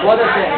बहुत अच्छे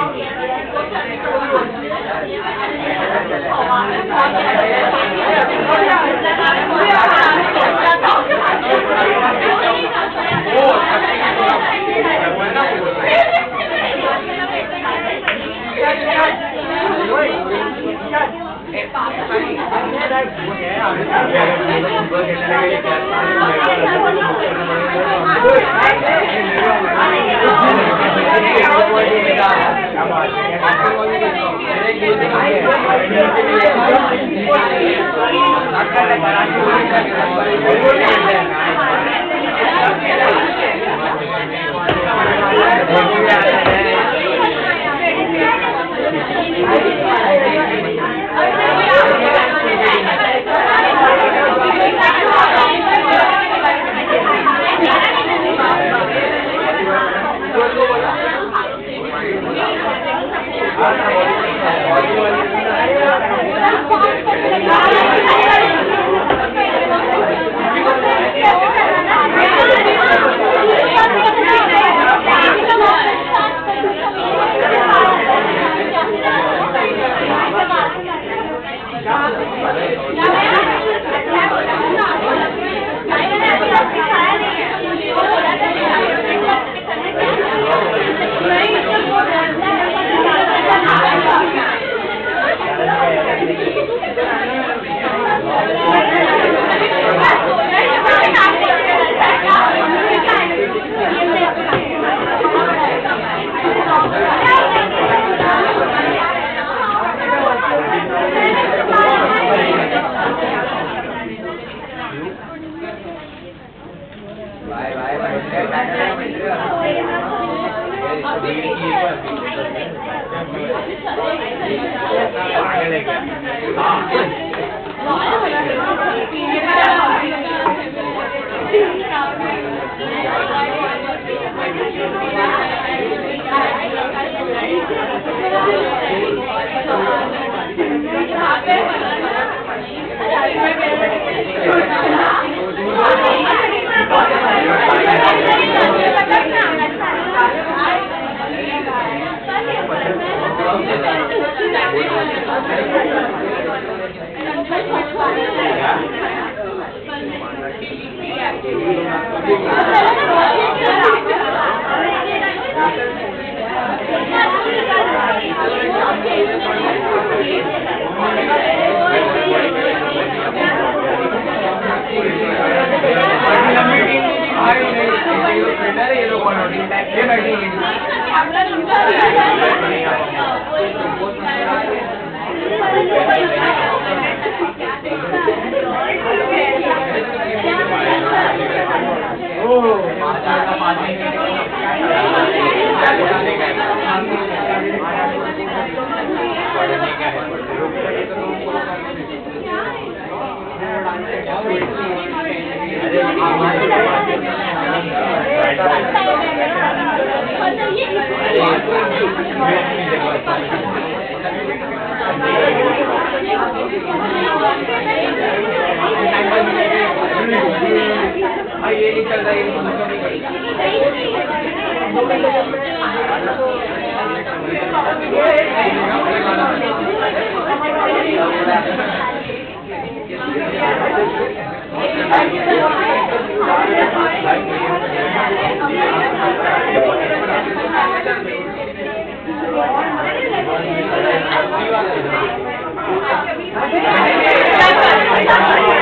Thank you.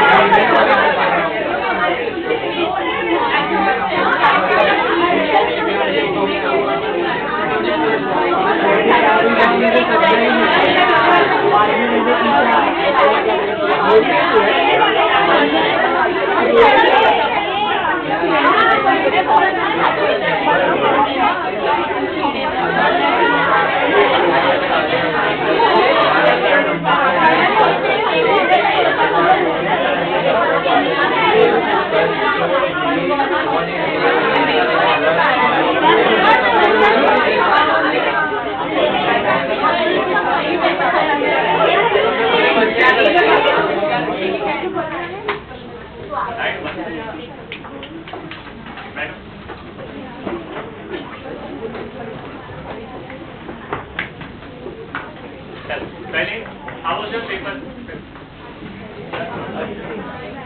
पहले हाउ वाज योर पेपर?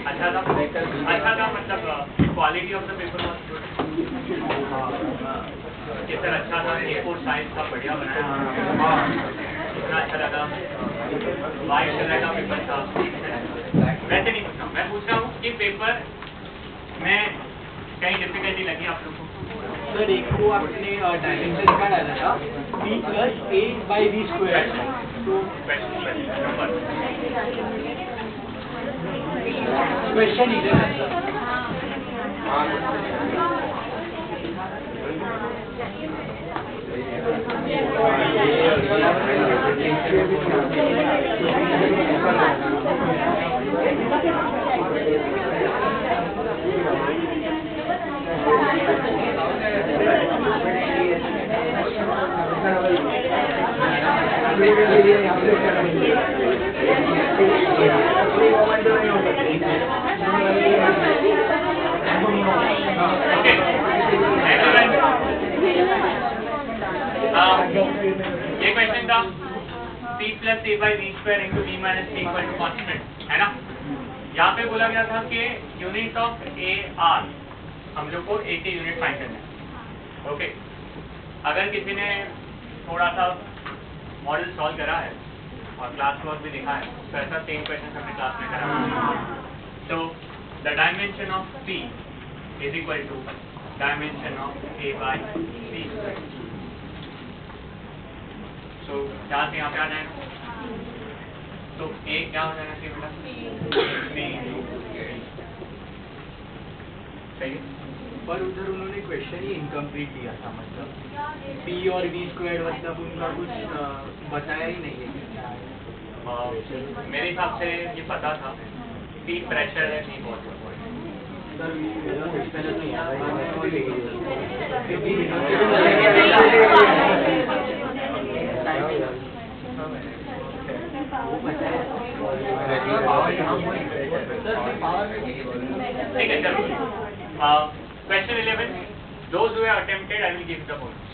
अच्छा था मतलब quality of the paper was good. ये सर अच्छा था, A4 साइज का बढ़िया बनाया, इतना अच्छा लगा। वाइट कलर का पेपर था। वैसे नहीं पूछ रहा हूँ, मैं पूछ रहा हूँ कि पेपर में कहीं डिफिकल्टी लगी आप लोगों को? सर एक को आपने डायमेंशन का डाला था b+a/b²। तो क्वेश्चन 11 ये क्वेश्चन था p+a/b² into b - c equal to constant, है ना? यहाँ पे बोला गया था कि यूनिट ऑफ ए आर, हम लोग को ए के यूनिट फाइंड करना है। ओके, अगर किसी ने थोड़ा सा मॉडल सॉल्व करा है और क्लास वर्क भी देखा है तो ऐसा सेम क्वेश्चन हमने क्लास में करा है। तो the dimension of p is equal to dimension of a/b²। तो यहाँ से यहाँ पे आ जाएगा, तो a क्या हो जाएगा बेटा? सही है। पर उधर उन्होंने क्वेश्चन ही इनकम्प्लीट दिया था, मतलब p और v² मतलब उनका कुछ बताया ही नहीं है। मेरे हिसाब से ये पता था, p प्रेशर है, p वॉल्यूम। सर पहले तो यहाँ ठीक है, चलो। Question 11. Those who have attempted, I will give the bonus.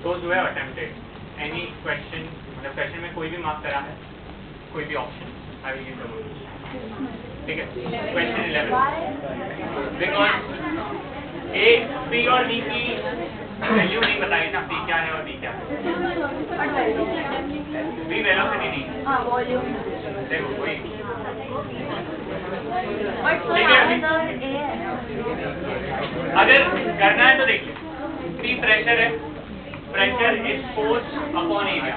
Those who have attempted any question, मतलब क्वेश्चन में कोई भी मार्क करा है, कोई भी option, I will give the bonus. ठीक है? Question 11. Because A, B और D की वैल्यू नहीं बताई ना, B क्या है और D क्या है? B वेलोसिटी नहीं। देखो कोई अगर करना है तो देखिए, P प्रेशर है, pressure is force upon area,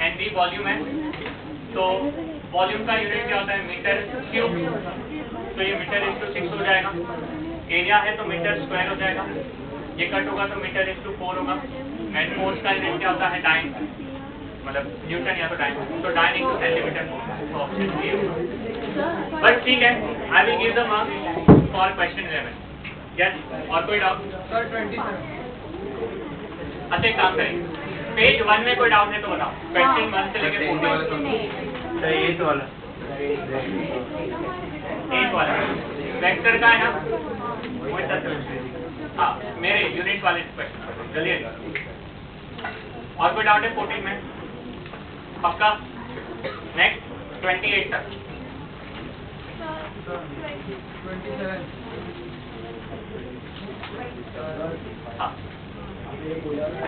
and B volume है, तो वॉल्यूम का यूनिट क्या होता है? Metre cube. तो ये मीटर इज टू 6 हो जाएगा। एरिया है तो मीटर स्क्वायर हो जाएगा। ये कट होगा तो मीटर इज टू 4 होगा। एंड फोर्स का यूनिट क्या होता है? डाइन, मतलब न्यूटन या तो डाइन, तो डाइन इनटू सेंटीमीटर। तो ऑप्शन ए होगा। बट ठीक है, आई will give the marks for question 11। Yes, और कोई डाउट? सर 27। अच्छा एक काम करेंगे, पेज 1 में कोई डाउट है तो बताओ। क्वेश्चन 1 से लेकर 14 वाला। 8 वाला वेक्टर का है ना? हाँ, मेरे यूनिट वाले क्वेश्चन जल्दी। और कोई डाउट है 14 में? पक्का? नेक्स्ट 28 तक। 27। हाँ,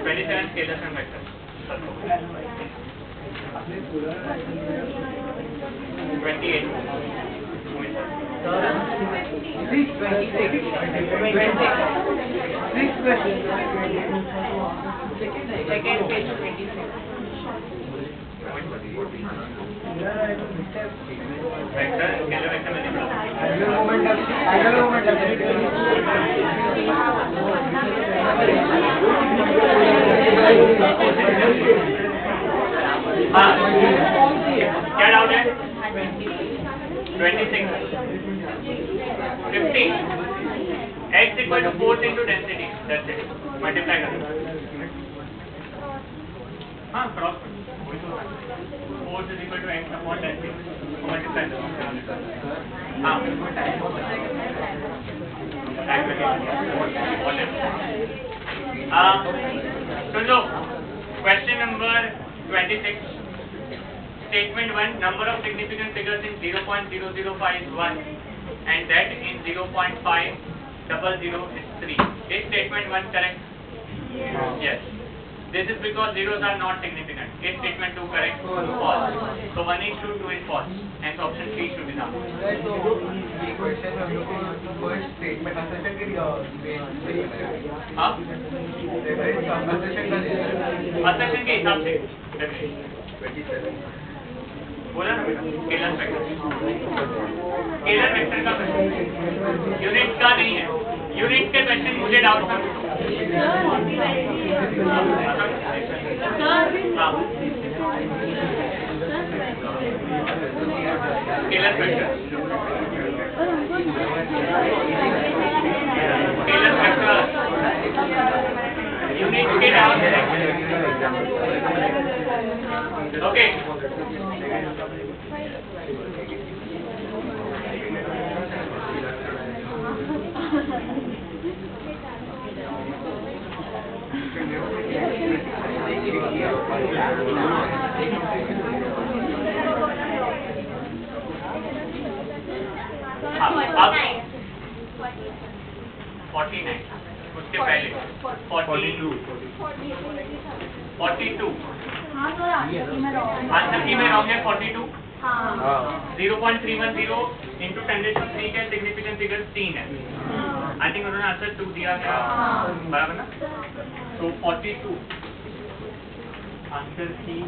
27 scalar and vector. 28 Second page 26. Vector scalar vector में नहीं पढ़ा। हाँ, क्या डाउट है? 26, 50, x equal to force into density, multiply करो। हाँ, cross force is equal to x upon density, multiply करो। हाँ, सुन लो, question number 26. Statement 1, number of significant figures in 0.005 is 1 and that in 0.500 is 3. Is statement 1 correct? Yes. This is because zeros are not significant. Is statement 2 correct? False. So 1 is true, 2 is false. Hence option 3 should be the answer. ये question हम लोग को first statement assertion के हाँ? Assertion का assertion के हिसाब से बोला ना बेटा, स्केलर वेक्टर। स्केलर वेक्टर का यूनिट का नहीं है। यूनिट के क्वेश्चन मुझे डाउट था। Scalar vector, scalar vector unit के डाउट है। ओके, अब 49, उसके पहले 42, आंसर की में रॉन्ग है 42। 0.310 इंटू 10³ के सिग्निफिकेंट फिगर 3 है। आई थिंक उन्होंने आंसर 2 दिया है, बराबर ना? तो 42 आंसर की।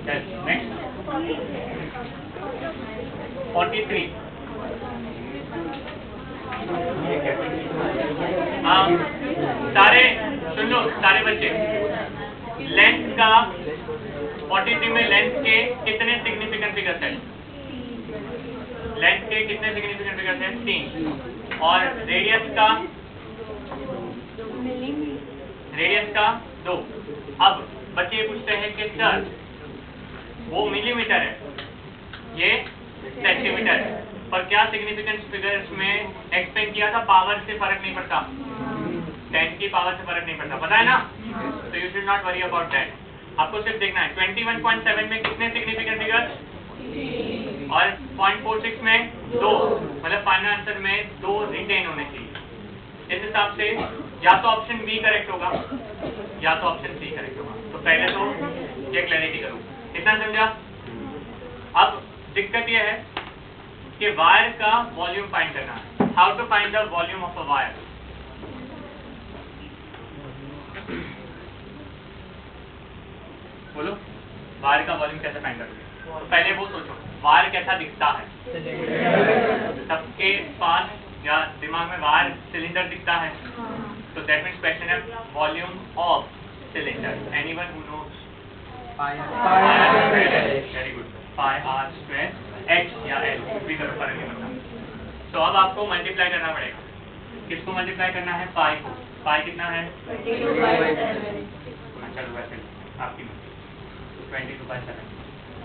नेक्स्ट 43। सारे सुन लो, सारे बच्चे, लेंथ का 43 में लेंथ के कितने सिग्निफिकेंट फिगर्स हैं? लेंथ के कितने सिग्निफिकेंट फिगर्स हैं? 3। और रेडियस का 2। अब बच्चे पूछते हैं कि सर वो मिलीमीटर है, ये सेंटीमीटर है, पर क्या सिग्निफिकेंट फिगर्स में एक्सपेंड किया था? पावर से फर्क नहीं पड़ता, 10 की पावर से फर्क नहीं पड़ता, पता है ना? तो you should not worry about that. आपको सिर्फ देखना है 21.7 में कितने सिग्निफिकेंट फिगर्स और 0.46 में 2, मतलब फाइनल आंसर में 2 रिटेन होने चाहिए। इस हिसाब से या तो ऑप्शन बी करेक्ट होगा या तो ऑप्शन सी करेक्ट होगा। तो पहले तो ये क्लैरिटी करूँ, इतना समझा? अब दिक्कत यह है कि वायर का वॉल्यूम फाइंड करना है। How to find the volume of a wire? बोलो, वायर का वॉल्यूम कैसे फाइंड करोगे? तो पहले वो सोचो, वायर कैसा दिखता है? सबके पास या दिमाग में वायर सिलेंडर दिखता है, तो दैट मीन्स क्वेश्चन है volume of cylinder. Anyone who knows? Very good, pi r square h या एल भी करो, फर्क नहीं पड़ता। तो अब आपको मल्टीप्लाई करना पड़ेगा। किसको मल्टीप्लाई करना है? पाई को। पाई कितना है? चलो वैसे आपकी 22/7।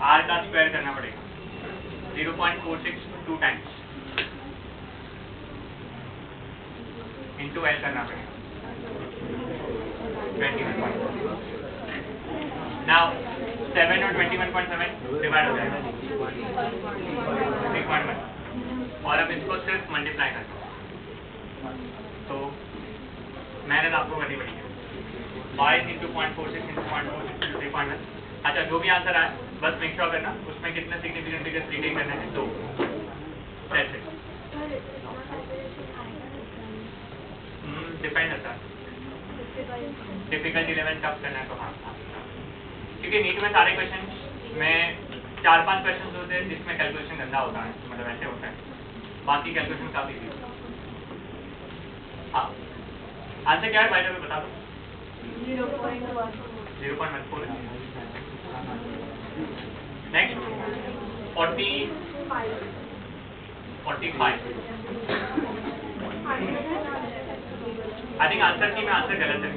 आर का स्क्वायर करना पड़ेगा 0.46 2 टाइम्स इंटू एल करना पड़ेगा 21. नाउ 7 और 21.7 डिवाइड हो जाएगा 3.1 और अब इसको सिर्फ मल्टीप्लाई कर दो। तो मेहनत आपको करनी पड़ेगी। 5 इंटू 0.46 इंटू 0.46 इंटू 3.1। अच्छा, जो भी आंसर आए बस मेक श्योर करना उसमें कितने सिग्निफिकेंट फिगर्स रिटेन करना है। 2। डिपेंड करता है। डिफिकल्टी लेवल कब करना है तो हाँ, क्योंकि नीट में सारे क्वेश्चन में 4-5 क्वेश्चन होते हैं जिसमें कैलकुलेशन गंदा होता है, मतलब ऐसे होता है, बाकी कैलकुलेशन काफी इजी होता है। हाँ, आंसर क्या है भाई जब बता दो। 0.14। नेक्स्ट 45। आई थिंक आंसर की में आंसर गलत है।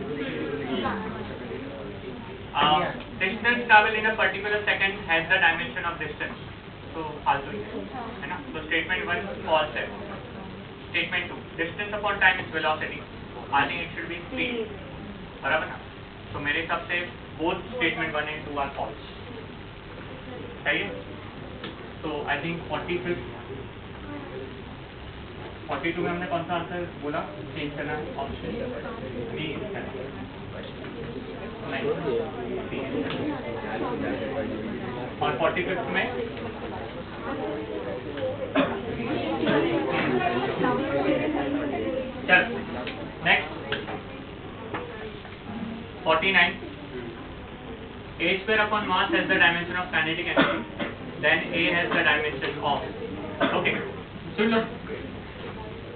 Distance travel in a particular second has the dimension of distance, तो फालतू है ना। तो स्टेटमेंट 1 फॉल्स है। Statement 2 distance upon time is velocity, I think it should be speed, बराबर ना। तो मेरे हिसाब से both statement 1 and 2 are false, सही है। तो आई थिंक 42 में हमने कौन सा आंसर बोला चेंज करना है, ऑप्शन बी और 45 में चल next 49 a square upon mass has the dimension of kinetic energy, then a has the dimension of, okay soon low,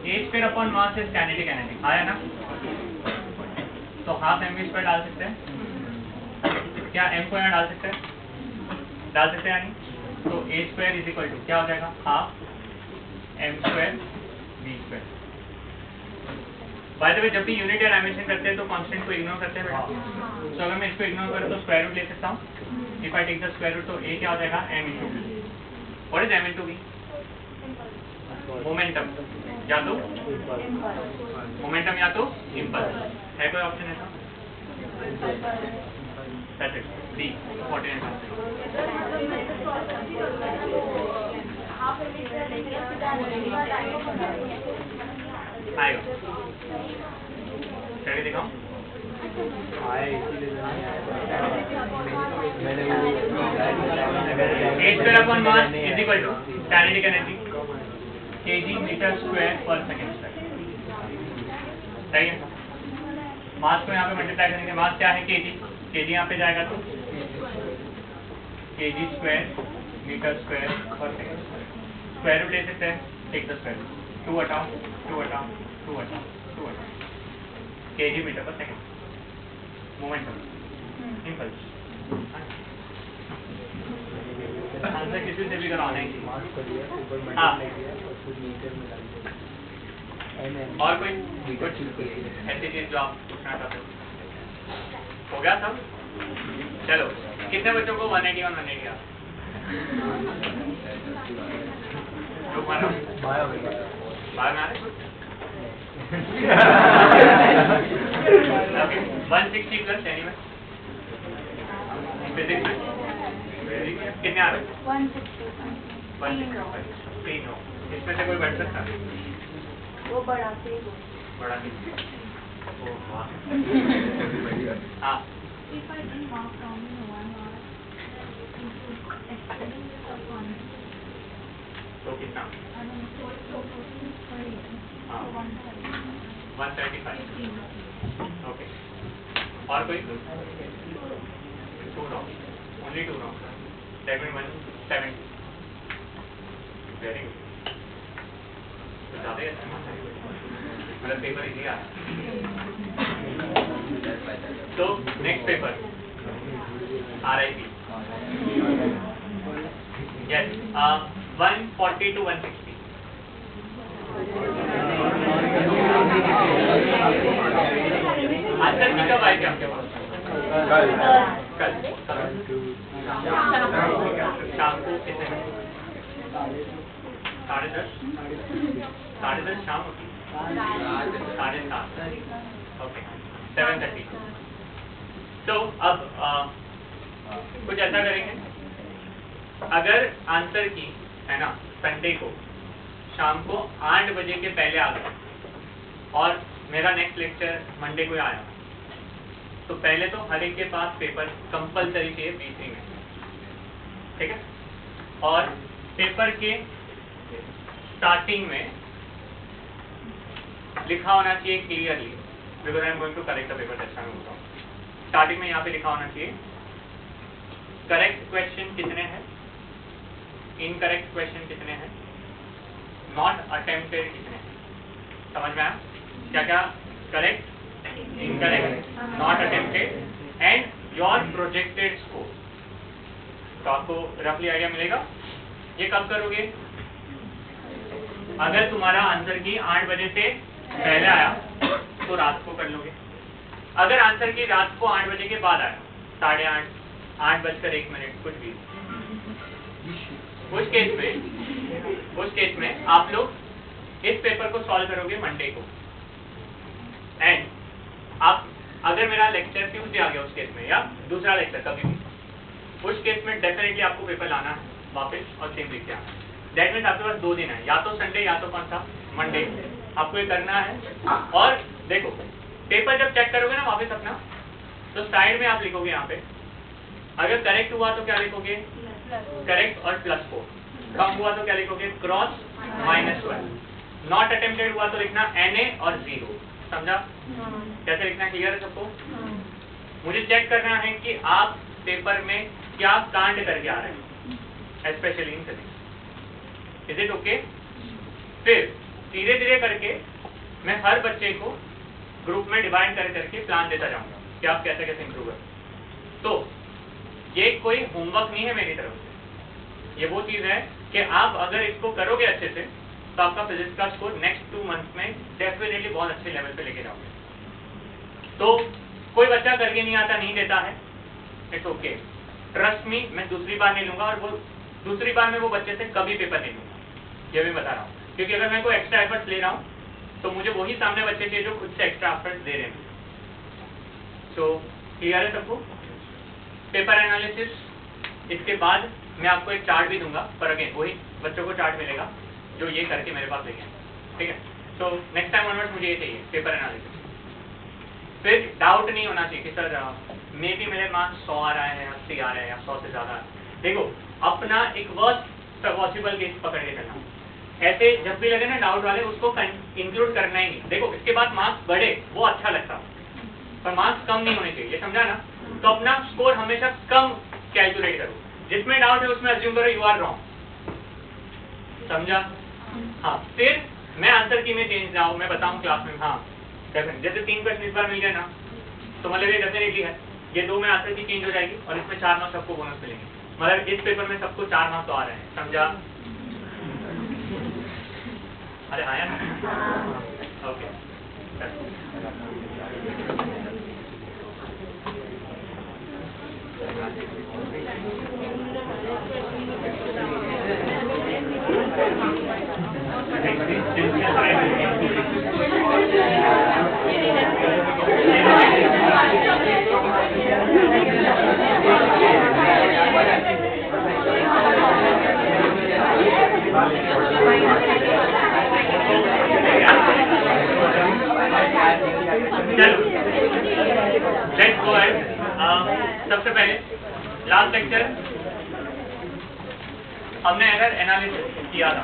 a square upon mass is kinetic energy, आया ना। तो half mv square डाल सकते हैं क्या, m को यहाँ डाल सकते हैं या नहीं। तो a square is equal to क्या हो जाएगा, half m square v square. By the way जब भी यूनिट या डायमेंशन करते हैं तो कांस्टेंट को इग्नोर करते हैं बेटा। तो अगर मैं इसको इग्नोर करूँ तो स्क्वायर रूट ले सकता हूँ। If I take the square root तो a क्या हो जाएगा, m into v। What is m into v? Momentum या तो इम्पल्स है, कोई ऑप्शन ऐसा? दैट्स इट, डी 49 आएगा। चलिए दिखाऊं। a square upon mass is equal to kinetic energy kg metre square पर सेकंड स्क्वायर, सही है। मास को यहाँ पे मल्टीप्लाई करेंगे, मास क्या है kg, kg यहाँ पे जाएगा तो kg स्क्वायर मीटर स्क्वायर पर सेकंड स्क्वायर रूट ले सकते हैं, टेक द स्क्वायर रूट, 2 हटाओ kg मीटर पर सेकंड। मोमेंटम इम्पल्स आंसर किसी से भी कराना है। हाँ और कोई कुछ ऐसी चीज जो आप पूछना चाहते हो? हो गया सब? चलो कितने बच्चों को 181 180 जो मानो बाहर में आ रहे 160 प्लस एनीवे फिजिक्स में कितने आ रहे? 165। इसमें से कोई बढ़ सकता है? वो बड़ा से बड़ा हाँ If I didn't mark down in 1 hour, तो कितना? I don't know, so 175। Okay और कोई? 2 rounds, only 2 rounds, 770। Very good, तो ज़्यादा ही अच्छा मतलब पेपर इजी आया। तो next paper RIP, yes 140 to 160। Answer की कब आएगी आपके पास? कल शाम को कितने बजे? 10:30 शाम होती है, 7:30। ओके 7:30। तो अब कुछ ऐसा करेंगे, अगर आंसर की है ना संडे को शाम को 8 बजे के पहले आ गए और मेरा नेक्स्ट लेक्चर मंडे को आया, तो पहले तो हर एक के पास पेपर कंपलसरी चाहिए B3 में, ठीक है। और पेपर के स्टार्टिंग में लिखा होना चाहिए clearly because I am going to correct the paper, that's why मैं बोल रहा हूँ। स्टार्टिंग में यहाँ पे लिखा होना चाहिए करेक्ट क्वेश्चन कितने हैं, इनकरेक्ट क्वेश्चन कितने हैं, नॉट अटेम्प्टेड कितने हैं। समझ में आया क्या क्या? Correct, incorrect, not attempted and your projected score. तो आपको रफली आइडिया मिलेगा। ये कब करोगे? अगर तुम्हारा आंसर की 8 बजे से पहले आया तो रात को कर लोगे। अगर आंसर की रात को 8 बजे के बाद आया, 8:30, 8:01, कुछ भी, उस केस में आप लोग इस पेपर को सॉल्व करोगे मंडे को। एंड आप अगर मेरा लेक्चर ट्यूसडे आ गया उस केस में, या दूसरा लेक्चर कभी भी, उस केस में डेफिनेटली आपको पेपर लाना है वापस और सेम लिख के आना है। दैट मीन्स आपके पास 2 दिन है, या तो संडे या तो कौन सा मंडे, आपको ये करना है। और देखो पेपर जब चेक करोगे ना वापस अपना, तो साइड में आप लिखोगे यहाँ पे, अगर करेक्ट हुआ तो क्या लिखोगे? करेक्ट और +4, कम हुआ तो क्या लिखोगे? क्रॉस -12, नॉट अटेम्प्टेड हुआ तो लिखना NA और 0। समझा कैसे लिखना? क्लियर है सबको? मुझे चेक करना है कि आप पेपर में क्या कांड करके आ रहे हैं, specially in physics. Is it okay? फिर धीरे धीरे करके मैं हर बच्चे को ग्रुप में डिवाइड करके प्लान देता जाऊंगा कि आप कैसे कैसे इंप्रूव करें। तो ये कोई होमवर्क नहीं है मेरी तरफ से, ये वो चीज है कि आप अगर इसको करोगे अच्छे से तो आपका फिजिक्स का स्कोर नेक्स्ट 2 मंथ में डेफिनेटली बहुत अच्छे लेवल पे लेके जाओगे। तो कोई बच्चा करके नहीं आता, नहीं देता है, इट्स ओके, ट्रस्ट मी, मैं दूसरी बार नहीं लूंगा, और वो दूसरी बार में वो बच्चे से कभी पेपर नहीं लूंगा, ये भी बता रहा हूँ। क्योंकि अगर मैं कोई एक्स्ट्रा एफर्ट्स ले रहा हूँ तो मुझे वही सामने बच्चे चाहिए जो खुद से एक्स्ट्रा एफर्ट्स दे रहे हैं। सो क्लियर है सबको? पेपर एनालिसिस, इसके बाद मैं आपको एक चार्ट भी दूंगा, पर अगेन वही बच्चों को चार्ट मिलेगा जो ये करके मेरे पास लेके आए, ठीक है? सो नेक्स्ट टाइम ऑनवर्ड्स मुझे ये चाहिए पेपर एनालिसिस। फिर डाउट नहीं होना चाहिए कि सर मे बी मेरे मार्क्स 100 आ रहा है, 80 आ रहा है, या 100 से ज्यादा। देखो अपना एक वर्स्ट पॉसिबल केस पकड़ के चलना, ऐसे जब भी लगे ना डाउट वाले, उसको इंक्लूड करना ही नहीं। देखो इसके बाद मार्क्स बढ़े वो अच्छा लगता, पर मार्क्स कम नहीं होने चाहिए, ये समझा ना? तो अपना स्कोर हमेशा कम कैलकुलेट करो, जिसमें डाउट है उसमें अज्यूम करो यू आर रॉन्ग। समझा? हाँ, फिर मैं आंसर की में चेंज जाऊँ, मैं बताऊँ क्लास में, हाँ डेफिनेटली, जैसे 3 क्वेश्चन इस बार मिल गए ना, तो मतलब ये डेफिनेटली है, ये 2 में आंसर की चेंज हो जाएगी और इसमें 4 मार्क्स सबको बोनस मिलेंगे। मतलब इस पेपर में सबको 4 मार्क्स तो आ रहे हैं, समझा? अरे आया ना? Okay, let's go ahead. सबसे पहले लास्ट लेक्चर हमने एरर एनालिसिस किया था।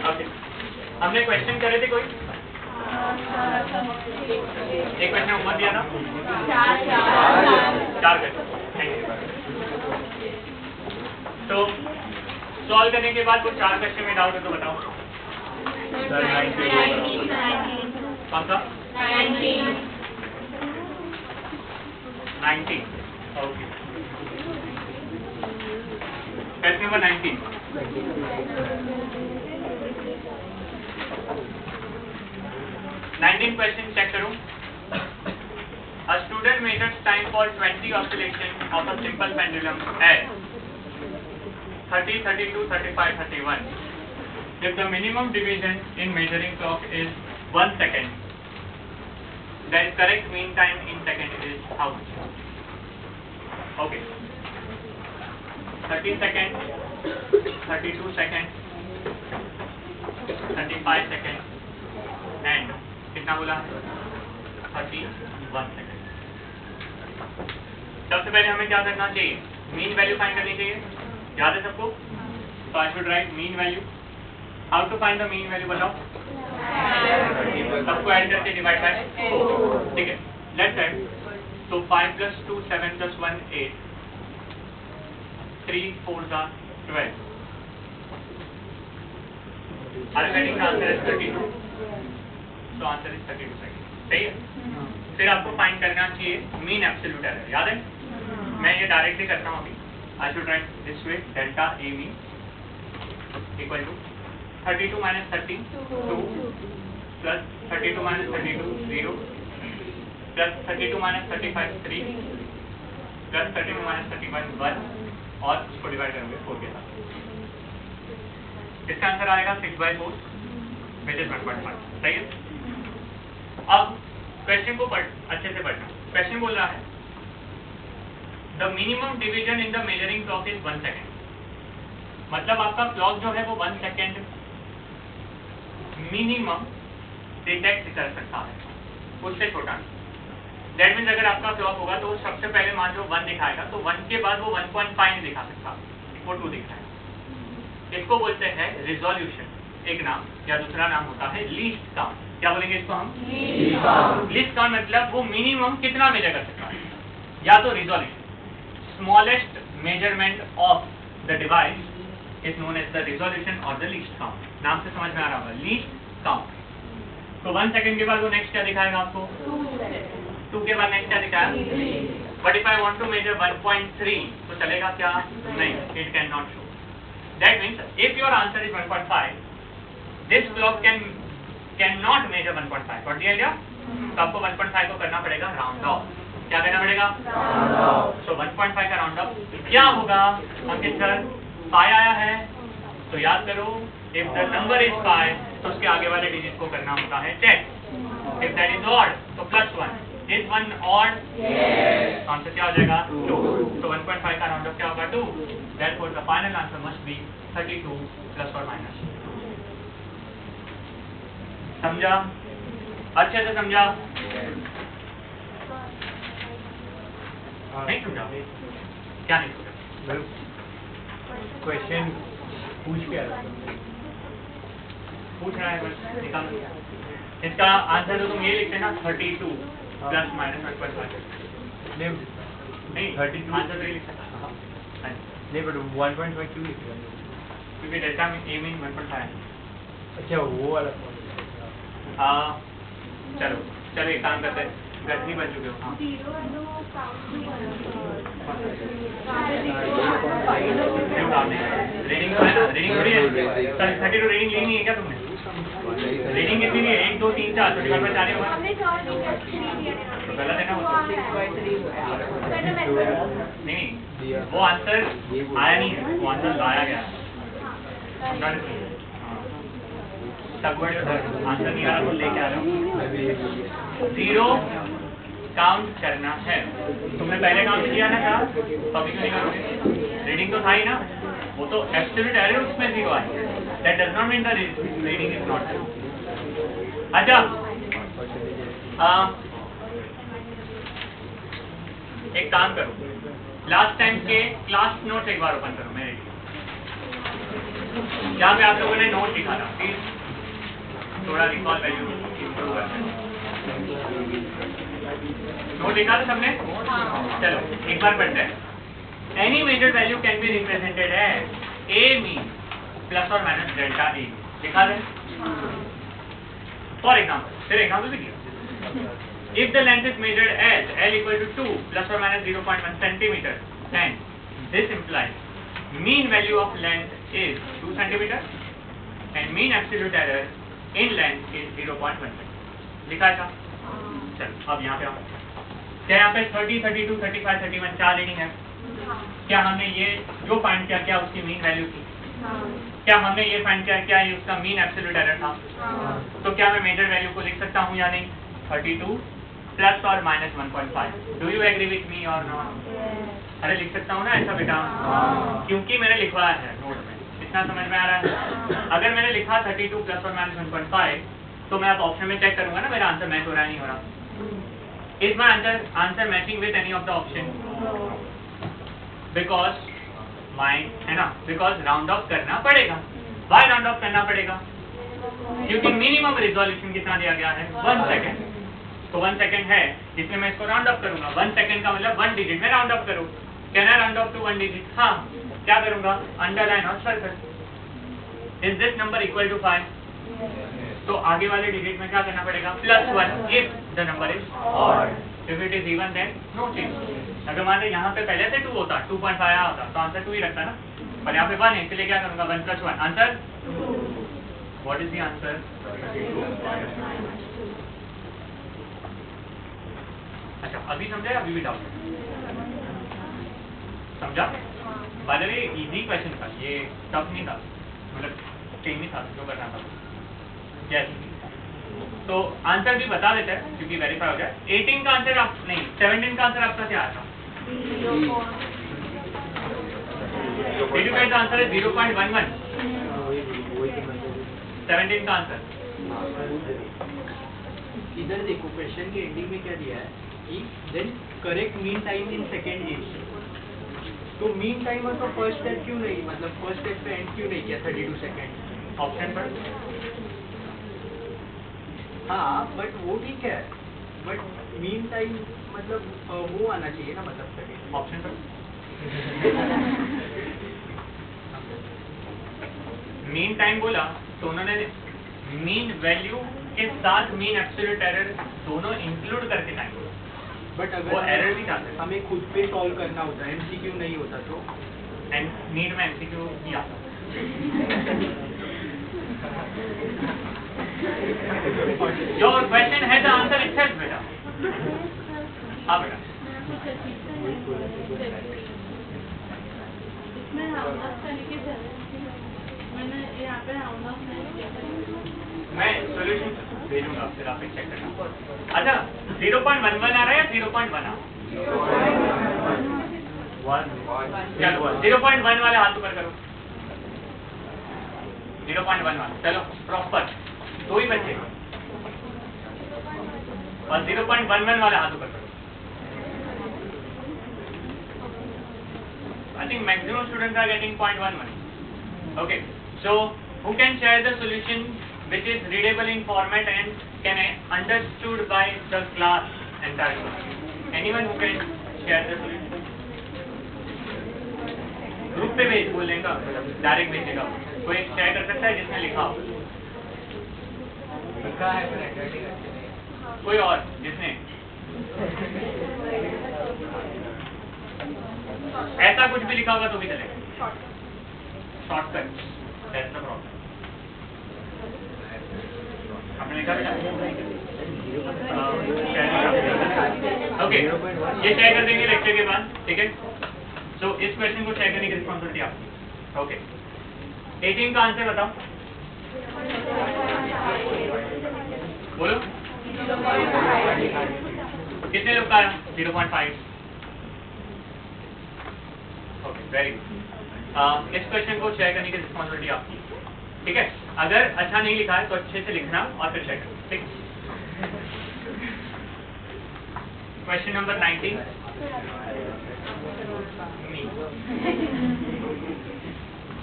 ओके, हमने क्वेश्चन करे थे कोई? एक क्वेश्चन होमवर्क दिया था, 4 क्वेश्चन। Thank you. तो सॉल्व करने के बाद कुछ 4 क्वेश्चन में डाउट है तो बताओ। कौन सा? 19। Okay, question number 19। Question check करो। A student measures time for 20 oscillation of a simple pendulum at 30, 32, 35, 31. If the minimum division in measuring clock is 1 second, then correct mean time in second is how much? Okay. 30 seconds, 32 seconds, 35 seconds, and कितना बोला? 31 second. सबसे पहले हमें क्या करना चाहिए? Mean value find करनी चाहिए, याद है सबको? तो I should write mean value. How to find the mean value बताओ? सबको ऐड करके डिवाइड बाय 4, ठीक है। लेट्स ऐड, तो 5 + 2 7 + 1 8, 3 4 are 12, अल्फाबेटिक आंसर है 32, तो आंसर इज 32 सेकंड, सही है। फिर आपको फाइंड करना चाहिए मीन एब्सोल्यूट एरर, याद है? मैं ये डायरेक्टली करता हूँ अभी। I should write this way, delta A mean equal to 32 - 30 2 plus 32 - 32 0 plus 32 - 35 3 plus 32 - 31 1, और उसको डिवाइड करेंगे 4 के साथ। इसका आंसर आएगा 6/4 which is 1.5, सही है। अब क्वेश्चन को अच्छे से पढ़ना। क्वेश्चन बोल रहा है the minimum division in the measuring clock is 1 second. मतलब आपका क्लॉक जो है वो 1 सेकेंड मिनिमम डिटेक्ट कर सकता है, उससे छोटा। दैट मीन्स अगर आपका क्लॉक होगा तो सबसे पहले मान लो 1 दिखाएगा, तो 1 के बाद वो 1.5 नहीं दिखा सकता, वो 2 दिखाएगा। इसको बोलते हैं रिजोल्यूशन, एक नाम, या दूसरा नाम होता है लीस्ट काउंट। क्या बोलेंगे इसको हम? लीस्ट काउंट मतलब वो मिनिमम कितना मेजर कर सकता है, या तो resolution, smallest measurement of the device is known as the resolution और द लीस्ट काउंट। नाम से समझ में आ रहा होगा, लीस्ट काउंट। तो 1 सेकेंड के बाद वो नेक्स्ट क्या दिखाएगा आपको? 2 के बाद नेक्स्ट क्या दिखाएगा? But if I want to measure 1.3 तो चलेगा क्या? नहीं, it can not show. That means if your answer is 1.5, this clock can not measure 1.5। पढ़ दिया क्या? तो आपको 1.5 को करना पड़ेगा राउंड ऑफ। क्या करना पड़ेगा? सो 1.5 का राउंड ऑफ क्या होगा? अंकित सर 5 आया है, तो याद करो इफ द नंबर इज 5 तो उसके आगे वाले डिजिट को करना होता है 10। इफ दैट इज ऑड तो +1। Is 1 odd? आंसर क्या हो जाएगा? 2। तो 1.5 का राउंड ऑफ क्या होगा? 2। Therefore the final answer must be 32 ±2। समझा? अच्छे से समझा? नहीं समझा? क्या नहीं समझा? क्वेश्चन पूछ के आया पूछ रहा है बस, निकाल। इसका आंसर तो तुम ये लिखते ना 32 ± 1.5। नहीं 32 आंसर तो ये लिख सकता है। नहीं, बट 1.5 क्यों लिख रहे हैं? क्योंकि डेल्टा में ए मीन 1.5 है। अच्छा, वो वाला। हाँ चलो चलो एक काम करते हैं, गलती बन चुके हो। हाँ रीडिंग तो है ना, रीडिंग थोड़ी है। 32 रीडिंग लेनी है क्या तुमने? रीडिंग कितनी है? 1 2 3 4 तो डिवाइड बाय 4 ही होगा। तो गलत है ना वो? नहीं, वो आंसर आया नहीं है, वो आंसर लाया गया है। आंसर नहीं आ रहा तो लेके आ रहा हूँ। 0 काउंट करना है। तुमने पहले काउंट किया ना था, तो अभी क्यों नहीं करोगे? रीडिंग तो था ही ना, वो तो एब्सोल्यूट एरर उसमें 0 है। That does not mean the reading is not true. अच्छा, एक काम करो, लास्ट टाइम के क्लास नोट्स एक बार ओपन करो मेरे लिए, जहाँ पे आप लोगों ने नोट लिखा था। प्लीज थोड़ा रिकॉल वैल्यू इंप्रूव करना है। नोट लिखा था सबने? चलो एक बार पढ़ते हैं। Any measure value can be represented as a mean ± delta A. लिखा है? फॉर एग्जाम्पल, फिर एग्जाम्पल भी दिया। If the length is measured as L = 2 ± 0.1 centimeter, then this implies mean value of length is 2 centimeter and mean absolute error in length is 0.1 centimeter। लिखा था? चलो अब यहाँ पे आओ। क्या यहाँ पे 30, 32, 35, 31 4 रीडिंग है? क्या हमने ये जो फाइंड किया क्या उसकी मीन वैल्यू थी? क्या हमने ये फाइंड किया क्या ये उसका मीन एब्सोल्यूट एरर था? तो क्या मैं मेजर वैल्यू को लिख सकता हूँ या नहीं? 32 ± 1.5। Do you agree with me और नॉट? अरे लिख सकता हूँ ना ऐसा बेटा, क्योंकि मैंने लिखवाया है नोट में। इतना समझ में आ रहा है? अगर मैंने लिखा 32 ± 1.5 तो मैं अब ऑप्शन में चेक करूंगा ना मेरा आंसर मैच हो रहा है नहीं हो रहा। Is my answer matching with any of the option? Because my है ना, बिकॉज राउंड ऑफ करना पड़ेगा। वाई राउंड ऑफ करना पड़ेगा? क्योंकि मिनिमम रिजोल्यूशन कितना दिया गया है 1 सेकेंड। तो 1 सेकेंड है जिसमें मैं इसको राउंड अप करूंगा। 1 सेकेंड का मतलब 1 डिजिट में राउंड अप करूं। Can I round up to 1 digit? हाँ, क्या करूंगा? अंडरलाइन और circle. Is this number equal to 5? तो आगे वाले डिजिट में क्या करना पड़ेगा? +1 if the number is odd. If it is even then no change. अगर मान लो यहाँ पे पहले से 2 होता, 2.5 आया होता, तो आंसर 2 ही रखता ना, पर यहाँ पे 1 है, इसलिए क्या करूंगा? 1 + 1 answer 2। What is the answer? अच्छा, अभी समझा या अभी भी डाउट? समझा? Bye the way easy question था, ये टफ नहीं था, मतलब सेम ही था जो करना था। यस, तो आंसर भी बता देते हैं क्योंकि वेरीफाई हो जाए। 18 का आंसर आप नहीं, 17 का आंसर आपका क्या आया था? Did you get the answer is 0.11? 17 का आंसर। इधर देखो, क्वेश्चन के एंडिंग में क्या दिया है कि then correct mean time in second game. तो मीन टाइम तो फर्स्ट स्टेप क्यों नहीं, मतलब फर्स्ट स्टेप पे एंड क्यों नहीं किया 32 सेकेंड? ऑप्शन पर हाँ, बट वो ठीक है, बट मीन टाइम मतलब वो आना चाहिए ना, मतलब सेकेंड ऑप्शन पर मीन टाइम बोला तो उन्होंने मीन वैल्यू के साथ मीन एब्सोल्यूट एरर दोनों इंक्लूड करके टाइम बोला। बट वो अगर एरर भी चाहते हैं हमें खुद पे सॉल्व करना होता है, एमसीक्यू नहीं होता तो एंड नीड में एमसीक्यू ही आता। योर क्वेश्चन है द आंसर इटसेल्फ बेटा। हाँ बेटा, इसमें राउंड ऑफ करने की जरूरत नहीं। मैंने यहाँ पे राउंड ऑफ नहीं किया। मैं सॉल्यूशन भेजूंगा, फिर आप चेक करना। अच्छा, 0.11 आ रहा है या 0.1 आ? 0.1 वाले हाथ ऊपर करो। 0.11 चलो प्रॉपर, 2 ही बच्चे और 0.11 वाले हाथ ऊपर करो। I think maximum students are getting 0.11. Okay, so who can share the solution which is readable in format and can understood by the class entirely? Anyone who can share the solution? Group पे भेज बोलने का, direct भेजेगा। कोई share कर सकता है जिसने लिखा हो? लिखा है पर handwriting अच्छी नहीं। कोई और जिसने ऐसा कुछ भी लिखा होगा तो भी चलेगा। Shortcut, that's the problem. आपने लिखा बेटा? ओके, ये शेयर कर देंगे लेक्चर के बाद, ठीक है? सो इस क्वेश्चन को शेयर करने की रिस्पॉन्सिबिलिटी आपकी। ओके, 18 का आंसर बताओ, बोलो। कितने लोग का आया? 0.5। Okay, very good. इस क्वेश्चन को शेयर करने की रिस्पॉन्सिबिलिटी आपकी, ठीक है? अगर अच्छा नहीं लिखा है तो अच्छे से लिखना और फिर शेयर करना, ठीक? Question number 19।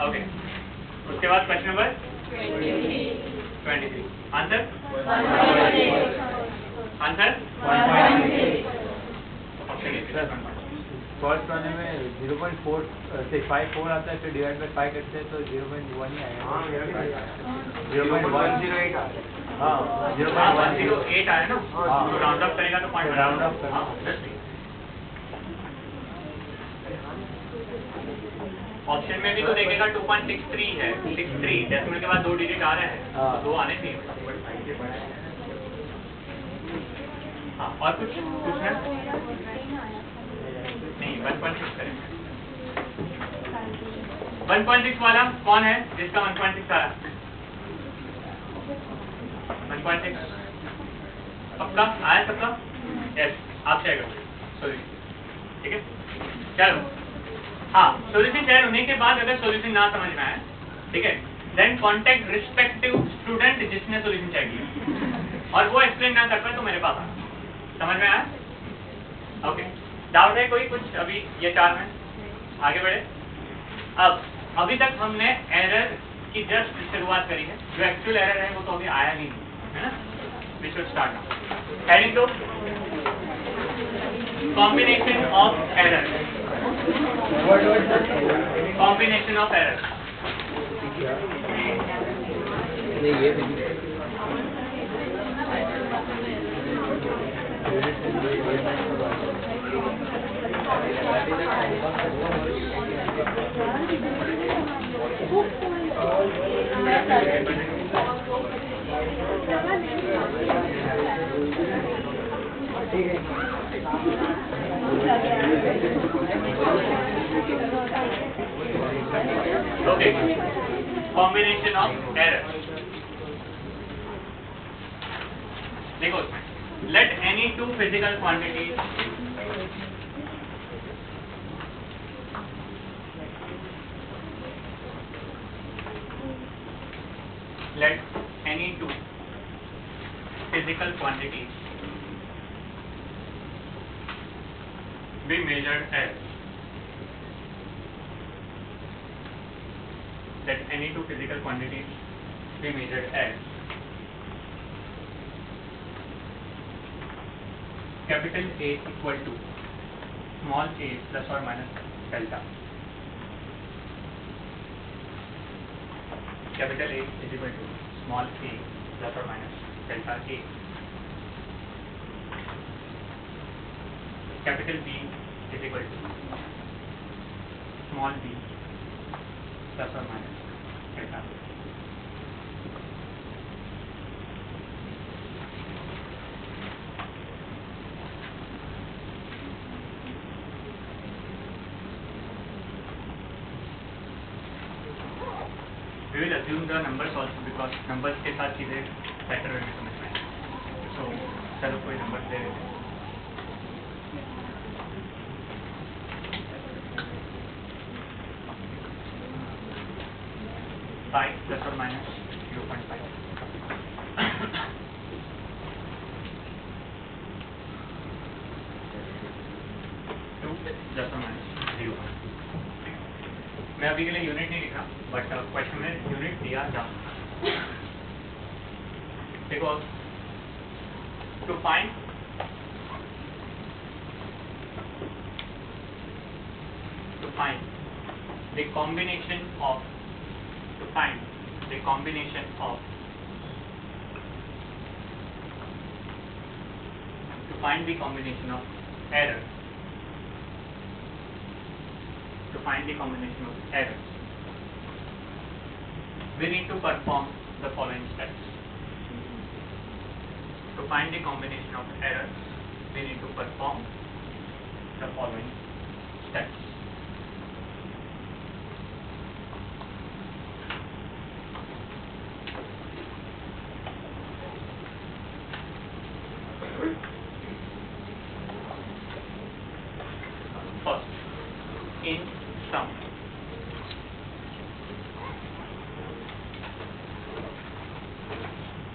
ओके, उसके बाद question number 23। Answer? Answer? First वाले में 0.4 से 5 आता है, फिर डिवाइड बाय 5 करते हैं तो 0.1 ही आएगा। 0.108 हाँ 0.108 आया ना, हाँ। तो राउंड अप करेगा तो पॉइंट राउंड अप करेगा। ऑप्शन में भी तो देखेगा 2.63 है, 63 डेसिमल के बाद 2 डिजिट आ रहे हैं, हाँ। तो 2 आने चाहिए। हाँ, और कुछ पूछना नहीं? 1.6 करें। 1.6 वाला कौन है जिसका 1.6 आ रहा? 1.6 पक्का आया सबका? यस, आप शेयर करोगे सॉल्यूशन, ठीक है? चलो, हाँ, सॉल्यूशन शेयर होने के बाद अगर सॉल्यूशन ना समझ में आए, ठीक है, देन कॉन्टेक्ट रिस्पेक्टिव स्टूडेंट जिसने सॉल्यूशन शेयर किया, और वो एक्सप्लेन ना कर पाए तो मेरे पास आना। समझ में आया? ओके, डाउट है कोई कुछ? अभी ये 4 में आगे बढ़े। अब अभी तक हमने एरर इसकी जस्ट शुरुआत करी है, जो एक्चुअल एरर है वो तो अभी आया नहीं है ना। We should start now. Heading to combination of error, combination of error. Okay, combination of errors. देखो इसमें, let any two physical quantities be measured as, let any two physical quantities be measured as capital A equal to small a plus or minus delta. Capital A is equal to small a plus or minus delta A. Capital B is equal to small b plus or minus delta. We will assume the numbers also because numbers के साथ चीजें better वे में समझ में आएंगी. So चलो कोई number ले लेते हैं. 5 plus or minus 0.5. 2 plus or minus 0. मैं अभी के लिए यूनिट नहीं लिखा, बट क्वेश्चन में यूनिट दिया जा. देखो, to find the combination of error. To find the combination of errors, we need to perform the following steps. To find the combination of errors, we need to perform the following steps. First, in sum,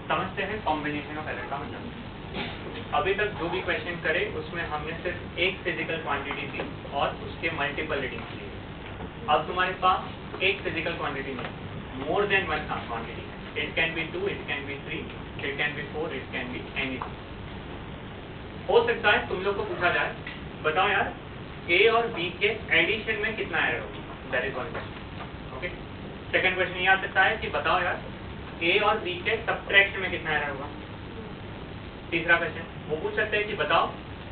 समझते हैं combination of error का मतलब. अभी तक जो भी question करे उसमें हमने सिर्फ एक फिजिकल क्वांटिटी दी और उसके मल्टीपल रीडिंग्स लिए. अब तुम्हारे पास एक फिजिकल क्वांटिटी नहीं, मोर देन वन क्वांटिटी है. It can be 2, it can be 3, it can be 4, it can be anything. हो सकता है तुम लोग को पूछा जाए, बताओ यार A और B के एडिशन में कितना एरर होगा. That is one question. Okay. Second question ये आ सकता है कि बताओ यार A और B के सब्ट्रैक्शन में कितना एरर होगा. तीसरा क्वेश्चन वो पूछ सकते हैं कि बताओ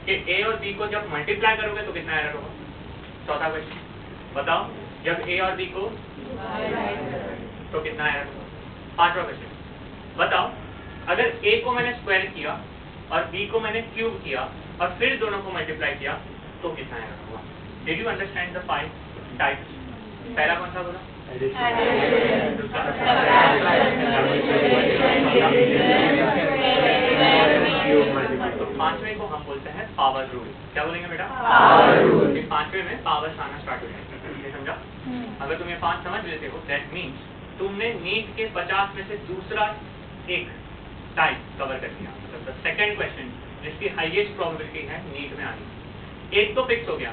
कि A और B को जब मल्टीप्लाई करोगे तो कितना एरर होगा. चौथा क्वेश्चन बताओ जब A और B को तो कितना एरर होगा. पांचवा क्वेश्चन बताओ अगर A को मैंने स्क्वायर किया और B को मैंने क्यूब किया और फिर दोनों को मल्टीप्लाई किया तो कितना एरर होगा. Did you understand the 5 types. पहला कौन सा बोला. तो पांचवें को हम बोलते हैं पावर रूल. क्या बोलेंगे बेटा. Power rule. पांचवें में पावर्स आना स्टार्ट हो जाएंगे. ये समझा. अगर तुम ये 5 समझ लेते हो दैट मीन्स तुमने नीट के 50 में से दूसरा एक टाइप कवर कर दिया. मतलब सेकंड क्वेश्चन जिसकी हाईएस्ट प्रोबेबिलिटी है नीट में आने. एक तो फिक्स हो गया.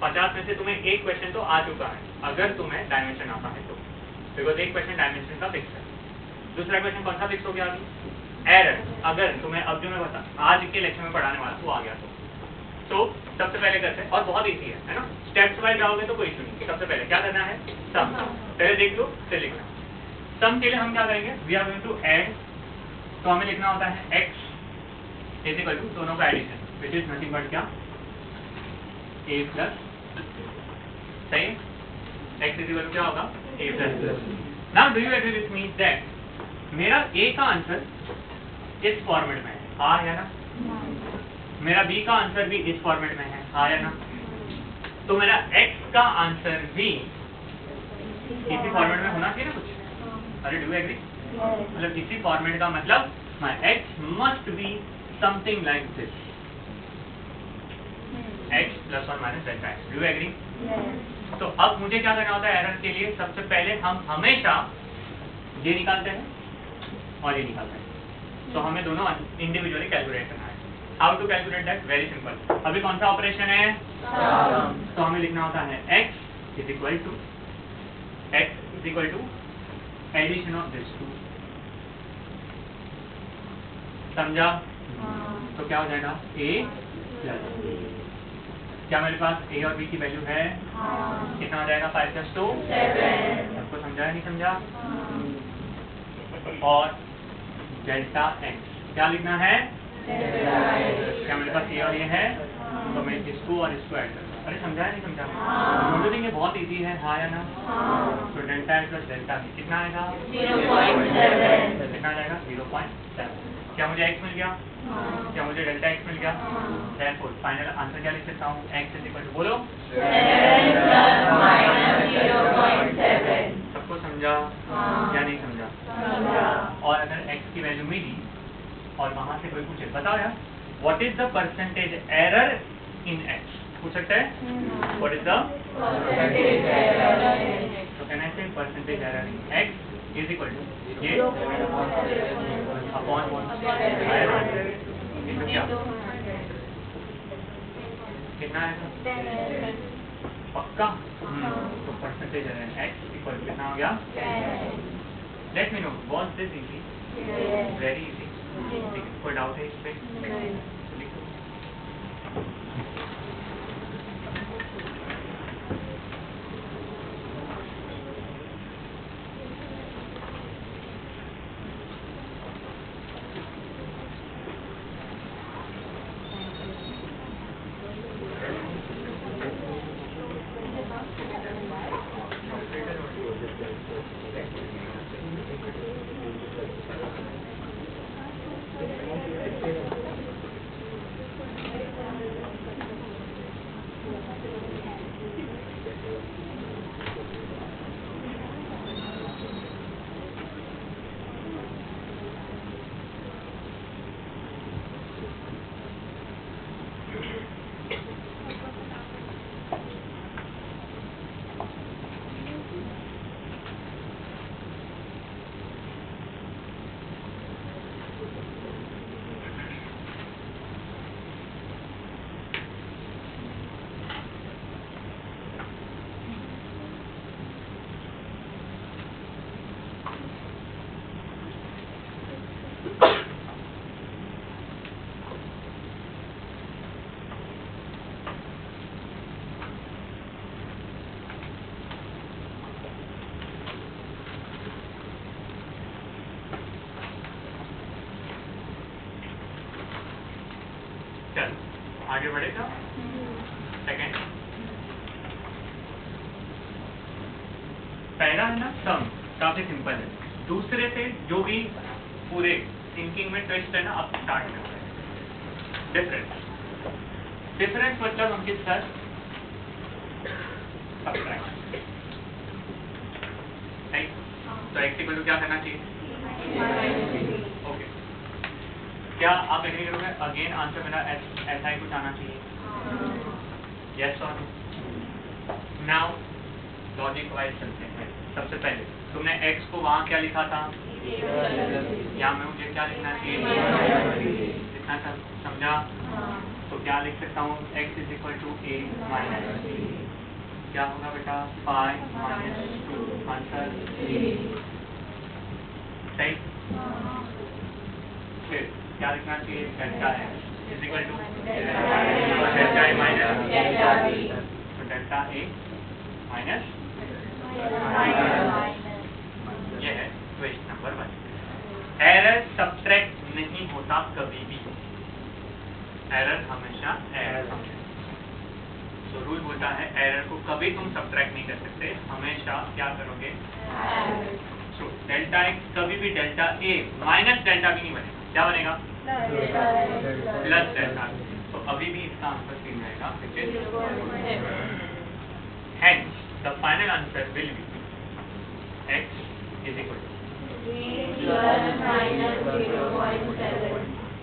50 में से तुम्हें एक क्वेश्चन तो आ चुका है अगर तुम्हें डायमेंशन आता है तो. बिकॉज एक क्वेश्चन डायमेंशन का फिक्स है। दूसरा क्वेश्चन कौन सा फिक्स हो गया अभी? एरर। अगर तुम्हें अब जो मैं बता आज के लेक्चर में पढ़ाने वाला वो आ गया तो सबसे पहले करते हैं, और बहुत इजी है ना, स्टेप्स वाइज जाओगे तो कोई इशू नहीं। सबसे पहले क्या करना है, सम। पहले देख लो फिर लिखना। सम के लिए हम क्या करेंगे, we are going to add, तो हमें लिखना होता है x इज इक्वल टू दोनों का addition which is nothing but क्या, a प्लस, सही, x इज इक्वल टू क्या होगा, a plus. Now do you agree with me that मेरा a का आंसर इस फॉर्मेट में है, हाँ या ना? मेरा b का आंसर भी इस फॉर्मेट में है, हाँ या ना? तो मेरा x का आंसर भी इसी फॉर्मेट में होना चाहिए ना कुछ। अरे डू यू एग्री? मतलब इसी फॉर्मेट का मतलब my x must be something like this, x plus or minus delta x. Do you agree? तो अब मुझे क्या करना होता है एरर के लिए, सबसे पहले हम हमेशा ये निकालते हैं और ये निकालते हैं, तो हमें दोनों इंडिविजुअली कैलकुलेट करना है। How to calculate that, very simple. अभी कौन सा ऑपरेशन है, तो हमें लिखना होता है x is equal to addition of this two, समझा? तो क्या हो जाएगा, a प्लस, क्या मेरे पास a और b की वैल्यू है, कितना हो जाएगा, 5 + 2 7। सबको समझा या नहीं समझा? और डेल्टा x क्या लिखना है, क्या मेरे पास ये और ये है, तो मैं इसको और इसको ऐड करूँगा। अरे समझा या नहीं समझा? दोनों देंगे, बहुत इजी है, हाँ या ना? तो delta x plus delta b कितना आएगा, 0.7। कितना आ जाएगा, 0.7। क्या मुझे x मिल गया, क्या मुझे डेल्टा x मिल गया? Therefore फाइनल आंसर क्या लिख सकता हूँ, x इज इक्वल टू, बोलो, 7 ± 0.7। सबको समझा या नहीं समझा? और अगर x की वैल्यू मिली और वहां से कोई पूछे, बताओ यार what is the percentage error in x, पूछ सकते हैं, what is the percentage error in x, तो कहना है percentage error in x is equal to ये अपॉन क्या, कितना है, पक्का? तो percentage error in x equal to कितना हो गया, let me know, was this easy? Very easy. कोई डाउट है इस पे? लिखो। आगे बढ़ेगा। सेकंड, पहला है ना सम, काफी सिंपल है। दूसरे से जो भी पूरे थिंकिंग में ट्विस्ट है ना, अब स्टार्ट करते हैं। डिफरेंस, डिफरेंस मतलब हम किस साथ सब्ट्रैक्ट, तो x इक्वल टू क्या करना चाहिए, ओके। क्या आप एग्री करोगे? अगेन आंसर मेरा ऐसा ही कुछ आना चाहिए, यस और नो। नाउ लॉजिक वाइज चलते हैं। सबसे पहले तुमने x को वहाँ क्या लिखा था, यहाँ में मुझे क्या लिखना चाहिए, लिखना था, समझा? तो क्या लिख सकता हूँ, x is equal to a minus b, क्या होगा बेटा 5 माइनस 2 आंसर सही। फिर क्या लिखना चाहिए डेल्टा है is equal to delta A minus delta A minus ये है क्वेश्चन नंबर 1। एरर सब्ट्रैक्ट नहीं होता कभी भी, एरर हमेशा एरर होता है। तो रूल बोलता है एरर को कभी तुम सब्ट्रैक्ट नहीं कर सकते, हमेशा क्या करोगे तो डेल्टा एक्स कभी भी डेल्टा ए माइनस डेल्टा भी नहीं बनेगा, क्या बनेगा प्लस डेल्टा। तो अभी भी इसका आंसर तीन रहेगा which is hence the final answer will be x is equal to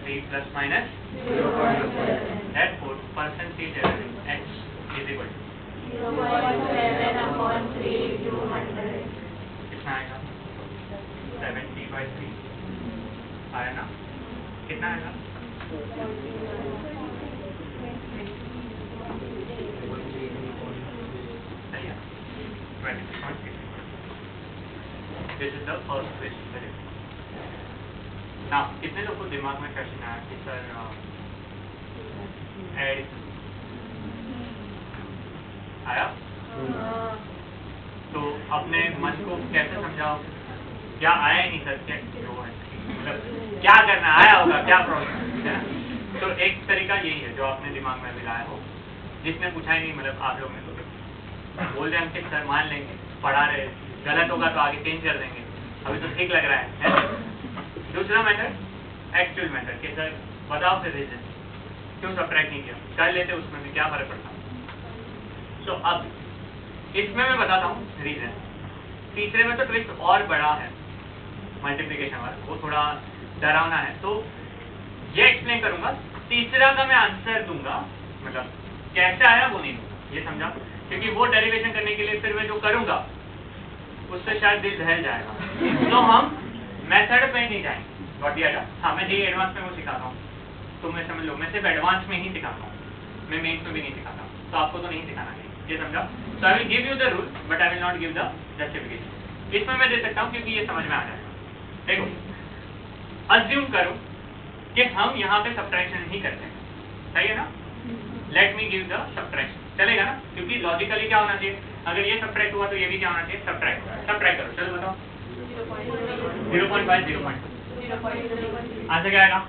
3 plus minus 0.7. Therefore percentage error in x is equal to 0.7/3 कितना आएगा 70/3 आया ना, कितना आएगा सही है 26.6। This is the first question, correct? Now, कितने लोगों को दिमाग में क्वेश्चन आया कि सर ऐड आया तो अपने मन को कैसे समझाओ, क्या आया ही नहीं सर, क्या जो है मतलब क्या करना आया होगा, क्या प्रॉब्लम है ना। तो एक तरीका यही है जो आपने दिमाग में भी लाया हो, जिसने पूछा ही नहीं, मतलब आप लोग ने तो बोल रहे हैं सर मान लेंगे, पढ़ा रहे, गलत होगा तो आगे चेंज कर देंगे, अभी तो ठीक लग रहा है। दूसरा मेथड एक्चुअल मेथड कि सर बताओ फिर रीजन क्यों सब्ट्रैक्ट नहीं किया, कर लेते उसमें भी क्या फर्क पड़ता। तो अब इसमें मैं बताता हूँ रीजन। तीसरे में तो ट्विस्ट और बड़ा है, मल्टीप्लिकेशन वाला, वो थोड़ा डरावना है, तो ये एक्सप्लेन करूंगा। तीसरा का मैं आंसर दूंगा, मतलब कैसे आया वो नहीं दूंगा, ये समझा, क्योंकि वो डेरिवेशन करने के लिए फिर मैं जो करूंगा उससे शायद दिल दहल जाएगा। तो हम मेथड पे नहीं जाएंगे, हाँ मैं जी एडवांस में वो सिखाता हूँ, तो मैं समझ लो मैं सिर्फ एडवांस में ही सिखाता हूँ, मैं मेन्स में भी नहीं सिखाता, तो आपको तो नहीं सिखाना है, ये समझा। So I will give you the rule but I will not give the justification. इसमें मैं दे सकता हूँ क्योंकि ये समझ में आ जाएगा। देखो अज्यूम करो कि हम यहाँ पे सब्ट्रैक्शन नहीं करते हैं, सही है ना, let me give the subtraction, चलेगा ना, क्योंकि लॉजिकली क्या होना चाहिए, अगर ये सब्ट्रैक्ट हुआ तो ये भी क्या होना चाहिए सब्ट्रैक्ट करो। चलो बताओ 0.5 0.2 आंसर क्या आएगा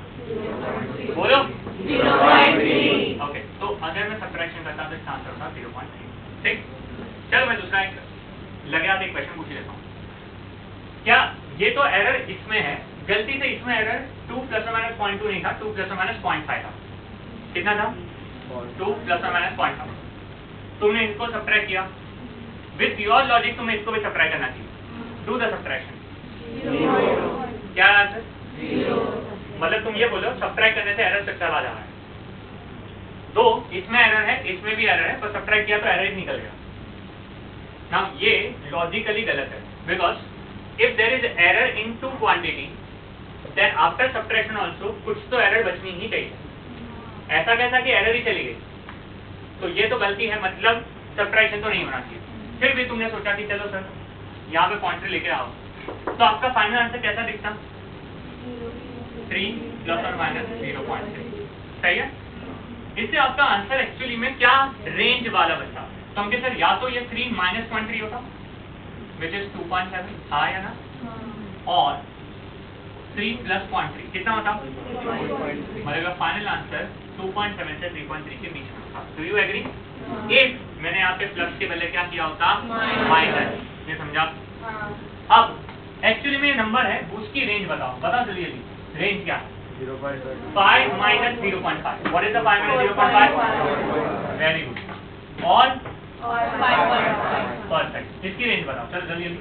बोलो 0.3। ओके, तो अगर मैं सब्ट्रैक्शन करता तो इसका आंसर होगा 0.3। ठीक, चलो मैं दूसरा एक लगे एक क्वेश्चन पूछ लेता हूँ। क्या ये तो एरर इसमें है, गलती से इसमें एरर 2 ± 0.2 नहीं था, 2 ± 0.5 था, कितना था 2 ± 0.5। तुमने इनको सब्ट्रैक्ट किया, विथ योर लॉजिक तुम्हें इसको भी सब्ट्रैक्ट करना चाहिए, डू द सब्ट्रैक्शन। क्या आंसर 0। मतलब तुम ये बोलो सब्ट्रैक्ट करने से एरर चला जा रहा है, तो इसमें एरर है, इसमें भी एरर है, तो सब्ट्रैक्ट किया तो एरर ही निकल गया ना। ये लॉजिकली गलत है, because if there is error in two quantity then after subtraction also कुछ तो एरर बचनी ही चाहिए, ऐसा कैसा कि एरर ही चली गई, तो ये तो गलती है, मतलब सब्ट्रैक्शन तो नहीं होना चाहिए। फिर भी तुमने सोचा कि चलो सर यहाँ पे पॉइंटर लेके आओ, तो आपका फाइनल आंसर कैसा दिखता 3 ± 0.3, सही है। इससे आपका आंसर एक्चुअली में क्या रेंज वाला बचा, तो हम सर या तो ये 3 - 0.3 होता which is 2.7, हाँ या ना, और 3 + 0.3 कितना होता, मतलब फाइनल आंसर 2.7 से 3.3 के बीच में होता। Do you agree? इफ मैंने यहाँ पे प्लस के बदले क्या किया होता माइनस, ये समझा। अब एक्चुअली में ये नंबर है, उसकी रेंज बताओ जल्दी जल्दी, रेंज क्या है 5 - 0.5। What is the 5 - 0.5? Very good, और परफेक्ट, इसकी रेंज बताओ चलो जल्दी जल्दी।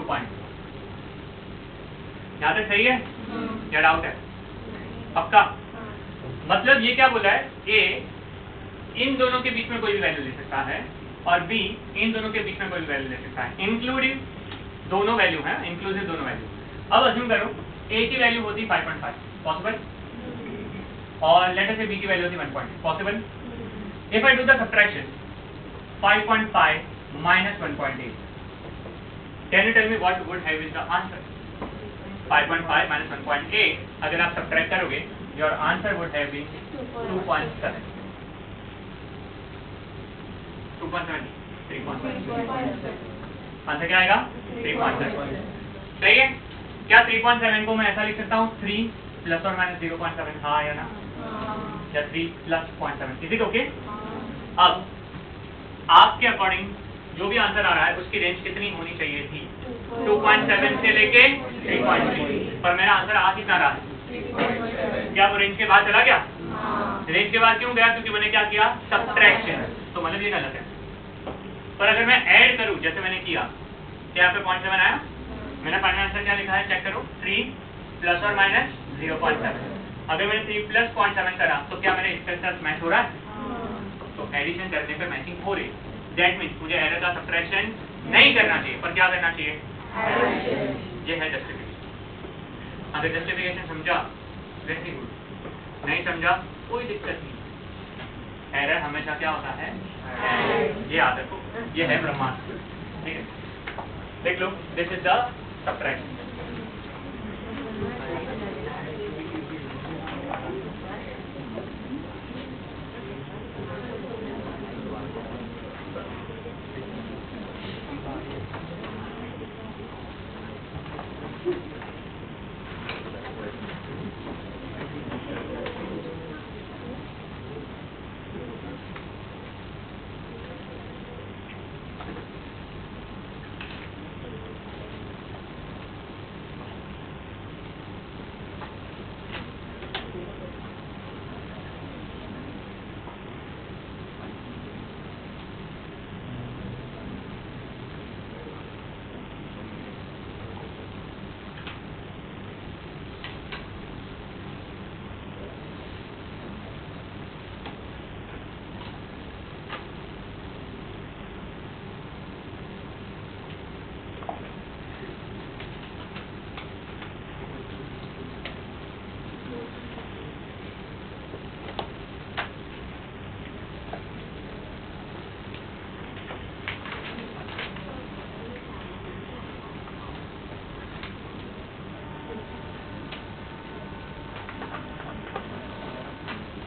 1.2. यहाँ तक सही है या डाउट है? पक्का? मतलब ये क्या बोला है, ए इन दोनों के बीच में कोई भी वैल्यू ले सकता है और बी इन दोनों के बीच में कोई भी वैल्यू ले सकता है, इंक्लूडिव दोनों वैल्यू है, इंक्लूसिव दोनों वैल्यू। अब अज्यूम करो ए की वैल्यू होती 5.5, पॉसिबल? और लेट अस से b की वैल्यू थी 1.8 possible if I do the subtraction 5.5 minus 1.8 can you tell me what would have is the answer 5.5 minus 1.8 अगर आप सब्ट्रैक्ट करोगे your answer would have been 2.7 answer क्या आएगा 3.7 सही है क्या 3.7 को मैं ऐसा लिख सकता हूँ 3 प्लस और माइनस 0.7 हाँ या ना या 3 प्लस 0.7 इज इट ओके अब आपके अकॉर्डिंग जो भी आंसर आ रहा है उसकी रेंज कितनी होनी चाहिए थी 2.7 से लेके 3.3 पर मेरा आंसर आ कितना रहा है क्या वो रेंज के बाद चला गया रेंज के बाद क्यों गया क्योंकि मैंने क्या किया सब्ट्रैक्शन तो मतलब ये गलत है पर अगर मैं ऐड करूं जैसे मैंने किया क्या यहाँ पे 0.7 आया मैंने फाइनल आंसर क्या लिखा है चेक करो 3 प्लस और माइनस 0.7 अगर मैंने 3 प्लस 0.7 करा तो क्या मेरे इसके साथ मैच हो रहा है तो एडिशन करने पे मैचिंग हो रही दैट मीन्स मुझे एरर का सब्ट्रैक्शन नहीं करना चाहिए पर क्या करना चाहिए ये है जस्टिफिकेशन अगर जस्टिफिकेशन समझा वेरी गुड नहीं समझा कोई दिक्कत नहीं एरर हमेशा क्या होता है ये आदत को ये है ब्रह्मास्त्र ठीक है देख लो दिस इज द सब्ट्रैक्शन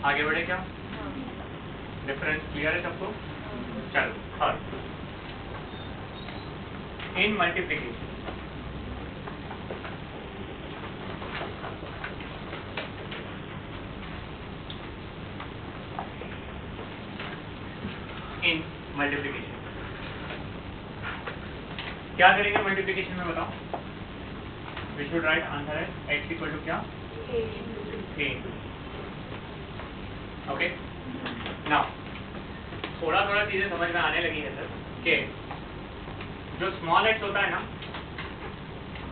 आगे बढ़े क्या डिफरेंस क्लियर है सबको चलो third in multiplication in multiplication क्या करेंगे मल्टीप्लिकेशन में बताओ वी शुड राइट आंसर है x इक्वल टू क्या a ओके नाउ थोड़ा थोड़ा चीजें समझ में आने लगी है सर कि जो स्मॉल एक्स होता है ना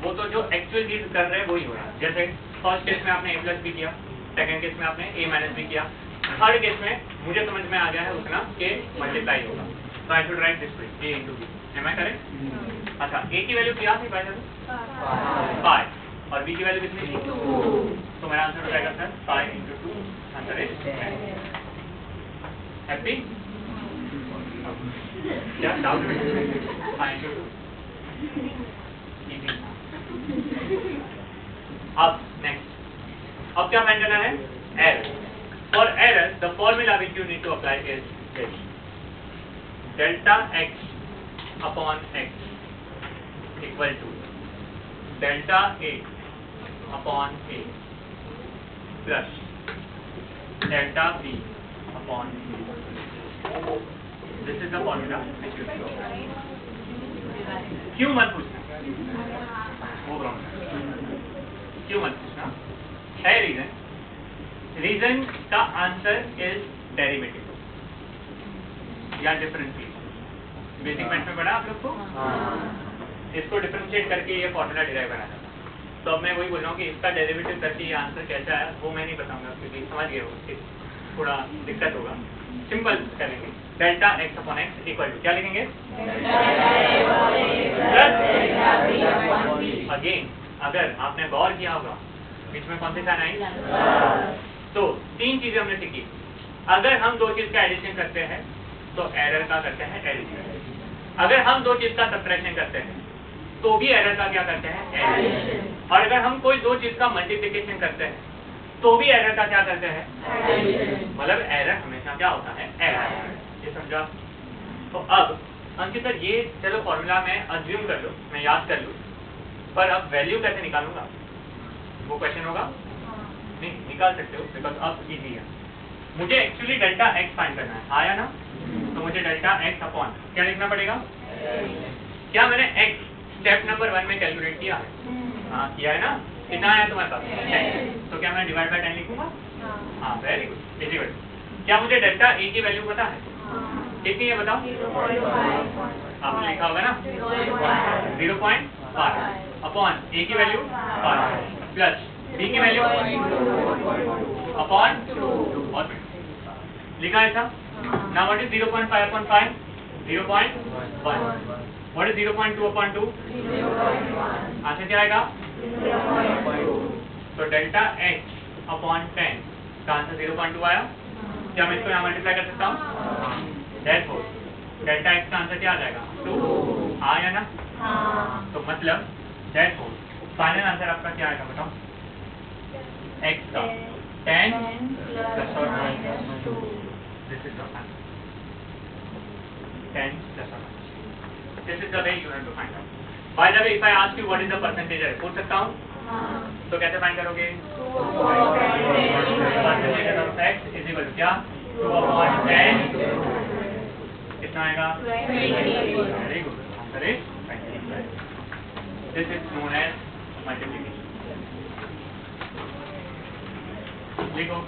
वो तो जो एक्चुअल चीज कर रहे हैं वही हो रहा है जैसे फर्स्ट केस में आपने a प्लस बी किया सेकंड केस में आपने a माइनस बी किया थर्ड केस में मुझे समझ में आ गया है उतना के मल्टीप्लाई होगा तो I should write this way a into b am I correct अच्छा a की वैल्यू क्या थी भाई साहब 5 और b की वैल्यू कितनी थी 2 तो मेरा आंसर हो जाएगा sir 5 into 2 answer is happy क्या डाउट है 5 into 2 अब नेक्स्ट अब क्या फाइंड करना है error for error the formula which you need to apply is this delta x upon x equal to delta a upon a plus delta b upon b. This is the formula which you use. क्यों मत पूछना वो क्यों मत पूछना है reason का answer is derivative या डिफरेंशिएशन बेसिक मैथ में पढ़ा आप लोग को इसको डिफरेंशिएट करके ये फॉर्मूला डिराइव बनाना था तो अब मैं वही बोल रहा हूँ कि इसका डेरिवेटिव करके ये आंसर कैसा है वो मैं नहीं बताऊंगा क्योंकि समझ गए हो थोड़ा दिक्कत होगा सिंपल करेंगे delta x upon x equal to क्या लिखेंगे अगेन अगर आपने गौर किया होगा बीच में कौन सी साइन आई तो 3 चीजें हमने सीखी। अगर हम 2 चीज का एडिशन करते हैं तो एरर का करते हैं एडिशन। अगर हम 2 चीज का सब्ट्रैक्शन करते हैं तो भी एरर का क्या करते हैं एडिशन। और अगर हम कोई 2 चीज का मल्टीप्लिकेशन करते हैं तो भी एरर का क्या करते हैं एडिशन। मतलब एरर हमेशा क्या होता है एरर। ये समझा? तो अब अंकित सर ये चलो फॉर्मूला में अज्यूम कर लो, मैं याद कर लूँ, पर अब वैल्यू कैसे निकालूंगा वो क्वेश्चन होगा। नहीं निकाल सकते हो बिकॉज अब इजी है। मुझे एक्चुअली डेल्टा एक्स फाइंड करना है, आया ना? तो मुझे डेल्टा एक्स अपॉन क्या लिखना पड़ेगा? क्या मैंने एक्स स्टेप नंबर 1 में कैलकुलेट किया है? हाँ किया है ना? कितना आया तुम्हारे पास? 10। तो क्या मैं डिवाइड बाय 10 लिखूंगा? हाँ वेरी गुड, वेरी गुड। क्या मुझे डेल्टा ए की वैल्यू पता है? कितनी है बताओ? आपने लिखा होगा ना 0.5 अपॉन ए की वैल्यू 5 प्लस बी की वैल्यू अपॉन 2 और लिखा है था ना। What is 0.5 upon 5? 0.1। What is 0.2 upon 2? Answer क्या आएगा? तो डेल्टा एक्स अपॉन 10 का आंसर 0.2 आया। क्या मैं इसको यहाँ मल्टीप्लाई कर सकता हूँ? Therefore, डेल्टा एक्स का आंसर क्या आ जाएगा? 2। आया ना? तो मतलब therefore, फाइनल आंसर आपका क्या आएगा बताओ? एक्स का 10 plus or minus 2. This is the answer. 10 plus or minus 2. This is the way you have to find out. By the way, if I ask you what is the percentage error, पूछ सकता हूँ? तो कैसे find करोगे? Percentage of x is equal to क्या? 2 upon 10. कितना आएगा? 20. Very good. Answer is 20. This is known as multiplication. लिखो।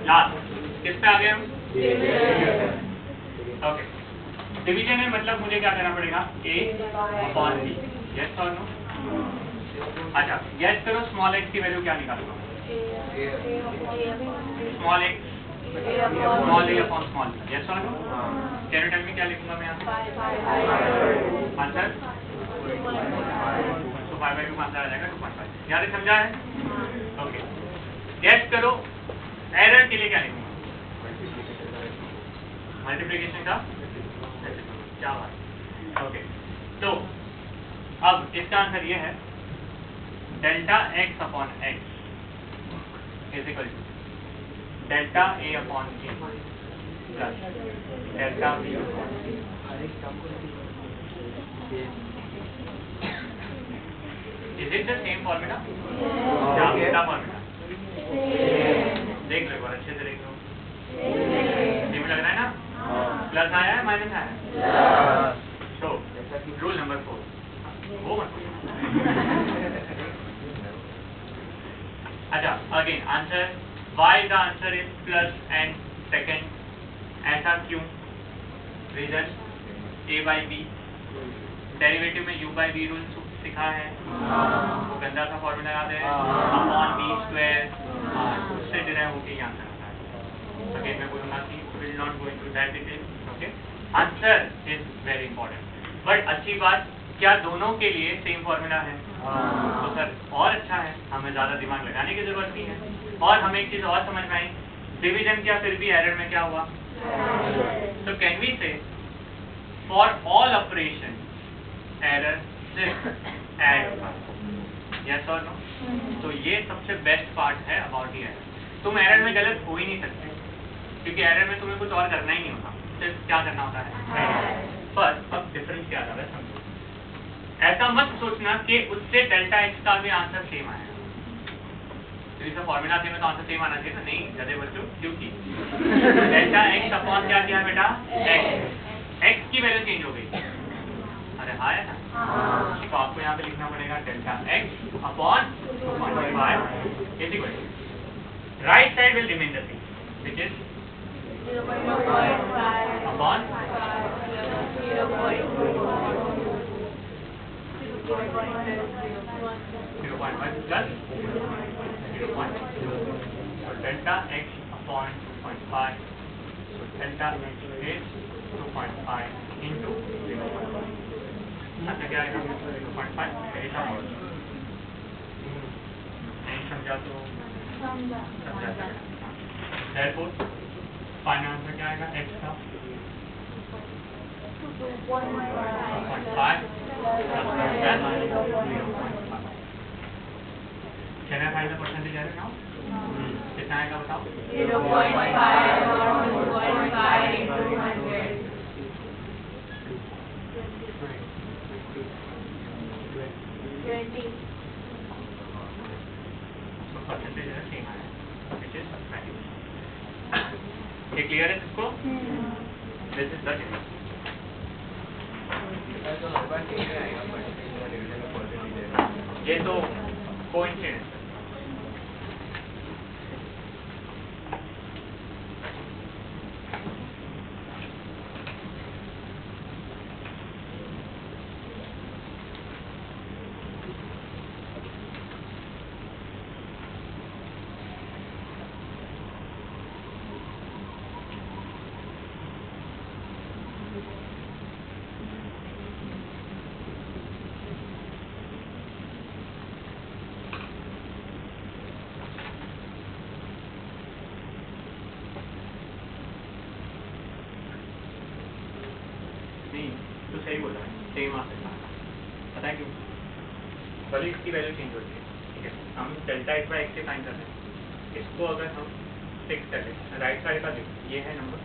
हाँ? किस पे आ गए हम? ओके, डिवीजन है मतलब मुझे क्या करना पड़ेगा? a upon b। यस और नो? अच्छा यस करो, स्मॉल x की वैल्यू क्या निकालूंगा? Small x small a upon small b। Yes और no? Can you tell me क्या लिखूंगा मैं यहाँ? आंसर तो 5/2 का आंसर आ जाएगा 2.5। याद समझा है? ओके, गैस करो एरर के लिए क्या लिखूंगा? मल्टीप्लिकेशन का क्या बात। ओके, तो अब इसका आंसर ये है delta x upon x is equal to delta A upon A plus delta B upon C. Is it the same formula? क्या फॉर्मूला? प्लस आया है माइनस आया है? तो रूल नंबर 4 वो मत अच्छा again answer why the answer is plus and second ऐसा क्यों reason a by b derivative में u by v रूल सिखा है वो गंदा सा फॉर्मूला याद है अपॉन b स्क्वायर उससे डिराइव होके ही आंसर आता है अगेन मैं बोलूंगा कि will not go into that detail okay answer is very important but अच्छी बात क्या दोनों के लिए सेम फॉर्मूला है तो सर और अच्छा है हमें ज्यादा दिमाग लगाने की जरूरत नहीं है और हमें एक चीज और समझ में आई डिवीजन क्या फिर भी एरर में क्या हुआ तो कैन वी से फॉर ऑल ऑपरेशन एरर सिर्फ ऐड होगा यस और नो तो ये सबसे बेस्ट पार्ट है अबाउट दी एरर तुम एरर में गलत हो ही नहीं सकते क्योंकि एरर में तुम्हें कुछ और करना ही नहीं होता सिर्फ क्या करना होता है पर अब डिफरेंस क्या आ रहा है समझो ऐसा मत सोचना कि उससे डेल्टा एक्स का भी आंसर सेम आएगा तो इसका फॉर्मूला सेम है तो आंसर सेम आना चाहिए ना नहीं गधे बच्चों क्योंकि डेल्टा एक्स अपॉन क्या किया बेटा एक्स की वैल्यू चेंज हो गई अरे हाँ है ना तो आपको यहाँ पे लिखना पड़ेगा delta x upon 2.5 is equal to right side will remain the same which is 0.5 upon 0.5 plus 0.2 so delta x upon 2.5 so delta x is 2.5 into 0.5 अच्छा क्या आएगा 2.5 ऐसा और नहीं समझा तो समझा therefore फाइनल आंसर क्या आएगा x का 2.5 Can I find the percentage error now? कितना आएगा बताओ? 0.5 or 2.5 into 100. So percentage error same आया, which is 20%. ये clear है इसको? This is the difference. ये तो कोइंसिडेंस नहीं तो सही बोला सेम आ सकता पता है क्यों भले इसकी वैल्यू चेंज होती है ठीक है हम डेल्टा एक्स बाई एक्स से फाइंड कर रहे हैं इसको अगर हम फिक्स कर लें राइट साइड का देखो ये है नंबर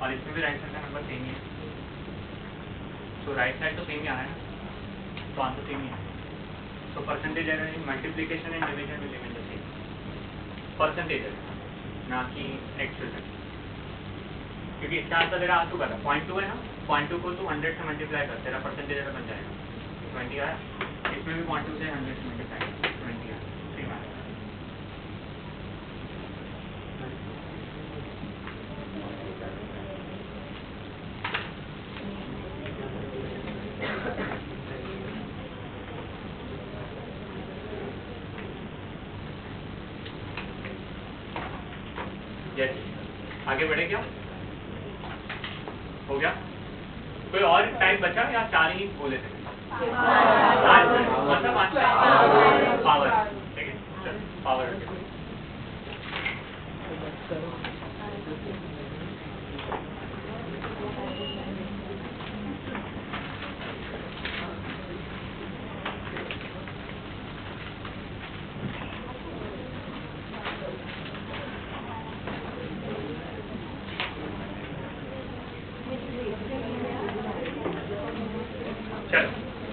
और इसमें भी राइट साइड का नंबर सेम ही है तो राइट साइड तो सेम ही आ रहा है ना तो आंसर सेम ही है तो percentage error in multiplication and division will remain the same percentage error ना कि एक्चुअल क्योंकि इसका आंसर तेरा आ चुका था 0.2 है ना 0.2 को तू 100 से मल्टीप्लाई कर तेरा परसेंटेज एरर बन जाएगा 20 आया इसमें भी 0.2 से 100 से मल्टीप्लाई कर 20 आया सेम आया यस आगे बढ़े क्या हो गया कोई और टाइप बचा या चार ही बोले थे मतलब पावर ठीक है power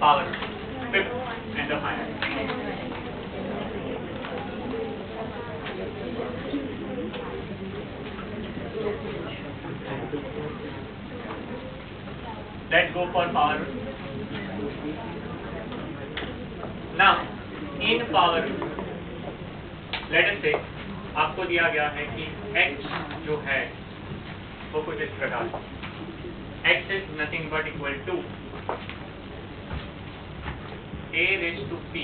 power fifth and the higher Let's go for power rule. Now, in power rule, let us say आपको दिया गया है कि x जो है वो कुछ इस प्रकार, x is nothing but equal to a raised to p,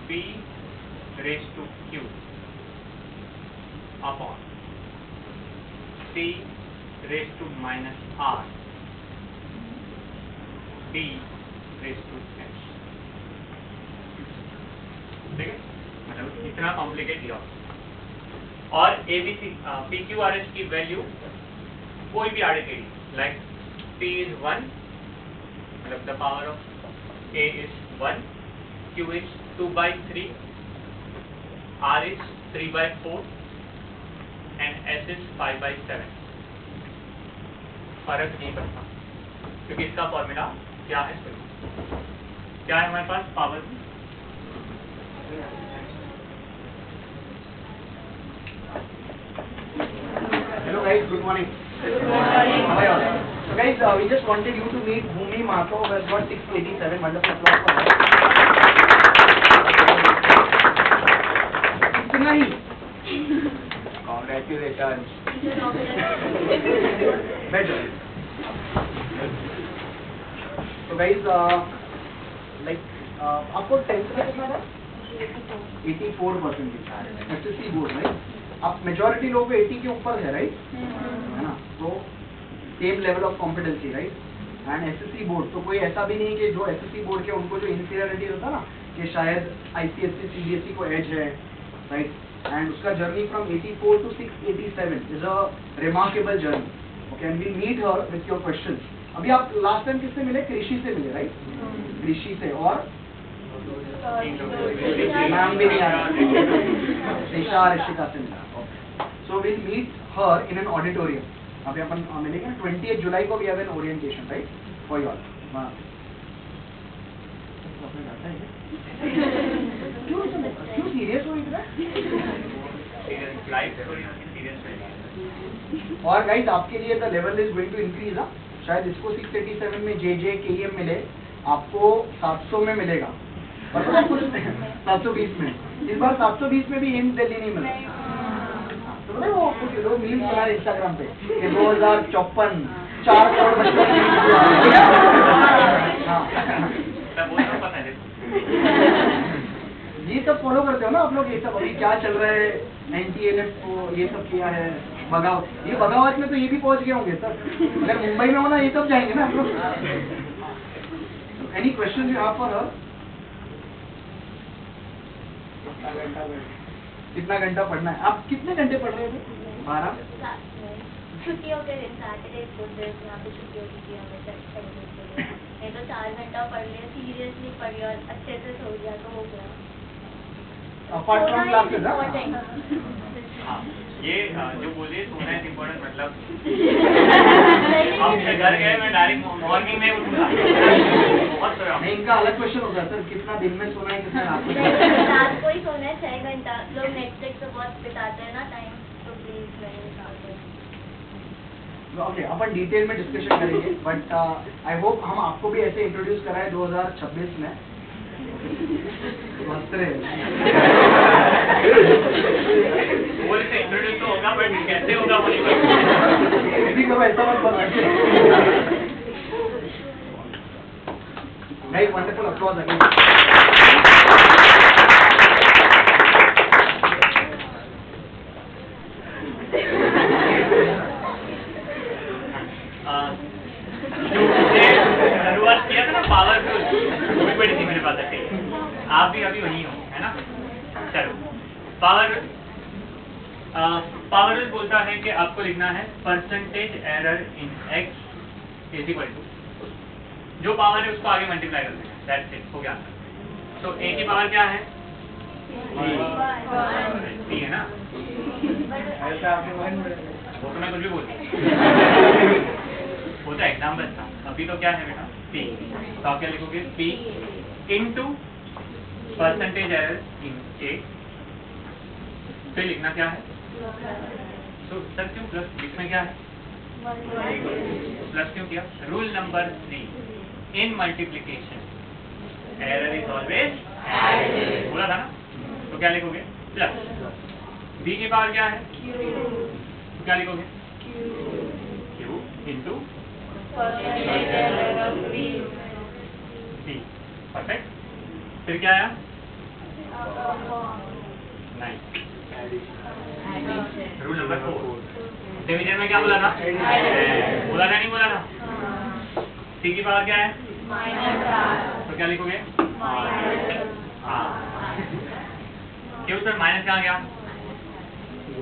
b raised to q upon c raised to minus r d raised to h. ठीक है, मतलब इतना कॉम्प्लिकेट दिया और ABC PQRS की वैल्यू कोई भी आर्बिट्रेरी लाइक P is 1, मतलब the power of A is 1, Q is 2/3, R is 3/4 and S is 5/7. फर्क नहीं पड़ता क्योंकि इसका फॉर्मूला क्या है, क्या है हमारे पास power. Hello guys, good morning. How are you all? So guys, we just wanted you to meet Bhumi Mato, who has got 687. Wonderful applause for her. इतना ही। Congratulations. Better. So guys, आपको 10th में कितना था? 84% SSC board, right? आप majority लोग 80 के ऊपर है, राइट? है ना? तो same level of competency, right? And SSC board तो कोई ऐसा भी नहीं कि जो एसएससी बोर्ड के उनको जो इनफीरियरिटी होता ना कि शायद आईसीएससी सीबीएसई को एज है, राइट? एंड उसका journey from 84 to 687 is a remarkable journey. Okay, and we meet her with your questions. अभी आप लास्ट टाइम किससे मिले? कृषि से मिले, राइट? कृषि से और नाम भी नहीं आ रहा, ऋषिका से मिला. So will meet her in an auditorium. अभी अपन मिलेंगे 20 जुलाई को. We have an orientation, right, for you all. क्यों सीरियस हो इतना? और गाइस आपके लिए the level is going to increase. शायद इसको 687 में जे केएम मिले, आपको 700 में मिलेगा. 720 में. इस बार 720 में भी हिंद दिल्ली नहीं मिला. तो मतलब वो कुछ लोग मीम बना रहे इंस्टाग्राम पे कि 2054 4 करोड़ बच्चों ये सब फॉलो करते हो ना आप लोग? ये सब अभी क्या चल रहा है, NTNF को ये सब किया है, बगावत. ये बगावत में तो ये भी पहुंच गए होंगे सर. अगर मुंबई में होना ये सब जाएंगे ना हम लोग. Any question you have for her? कितना घंटा पढ़ना है? आप कितने घंटे पढ़ रहे थे? 12. छुट्टियों के दिन सैटरडे संडे यहाँ पे छुट्टी होती थी हमें. नहीं तो 4 घंटा पढ़ लिया, सीरियसली पढ़ लिया, अच्छे से सो गया तो हो गया. Apart from classes. हाँ, ये जो बोलिए सोना इज इम्पोर्टेंट, मतलब हम घर गए मैं डायरेक्ट मॉर्निंग में उठूंगा. बहुत सोया. नहीं, इनका अलग क्वेश्चन होता है सर, कितना दिन में सोना है, कितना रात में? रात को ही सोना है 6 घंटा. लोग नेटफ्लिक्स पे बहुत बिताते हैं ना टाइम, तो प्लीज नहीं निकालते. ओके, अपन डिटेल में डिस्कशन करेंगे, बट आई होप हम आपको भी ऐसे इंट्रोड्यूस कराए 2026 में. मस्त रहे. बोल से इंट्रोड्यूस तो होगा, बट कैसे होगा वो नहीं पता. किसी को ऐसा मत बताइए. Guys, wonderful applause again. शुरुआत किया था ना पावरफुल, वो भी बड़ी थी मेरे पास. आप भी अभी वही हो, है ना? चलो, पावर बोलता है कि आपको लिखना है percentage error in x is equal to जो पावर है उसको आगे मल्टीप्लाई कर देना. दैट्स इट, हो गया. तो a की पावर क्या है? 3 है ना? वो तो मैं कुछ भी बोल वो तो एग्जाम्पल था. अभी तो क्या है बेटा? p. तो आप क्या लिखोगे? p into percentage error in a. फिर लिखना क्या है? तो सर क्यों प्लस इसमें क्या है? प्लस क्यों किया? Rule number 3 in multiplication error is always बोला था ना, तो क्या लिखोगे? प्लस b की पावर क्या है? तो क्या लिखोगे? q into b। परफेक्ट। फिर क्या आया? 9। रूल नंबर 4 डिवीजन में क्या बोला था? बोला था नहीं बोला था? c की पावर क्या है? तो क्या लिखोगे? क्यों सर माइनस कहाँ गया?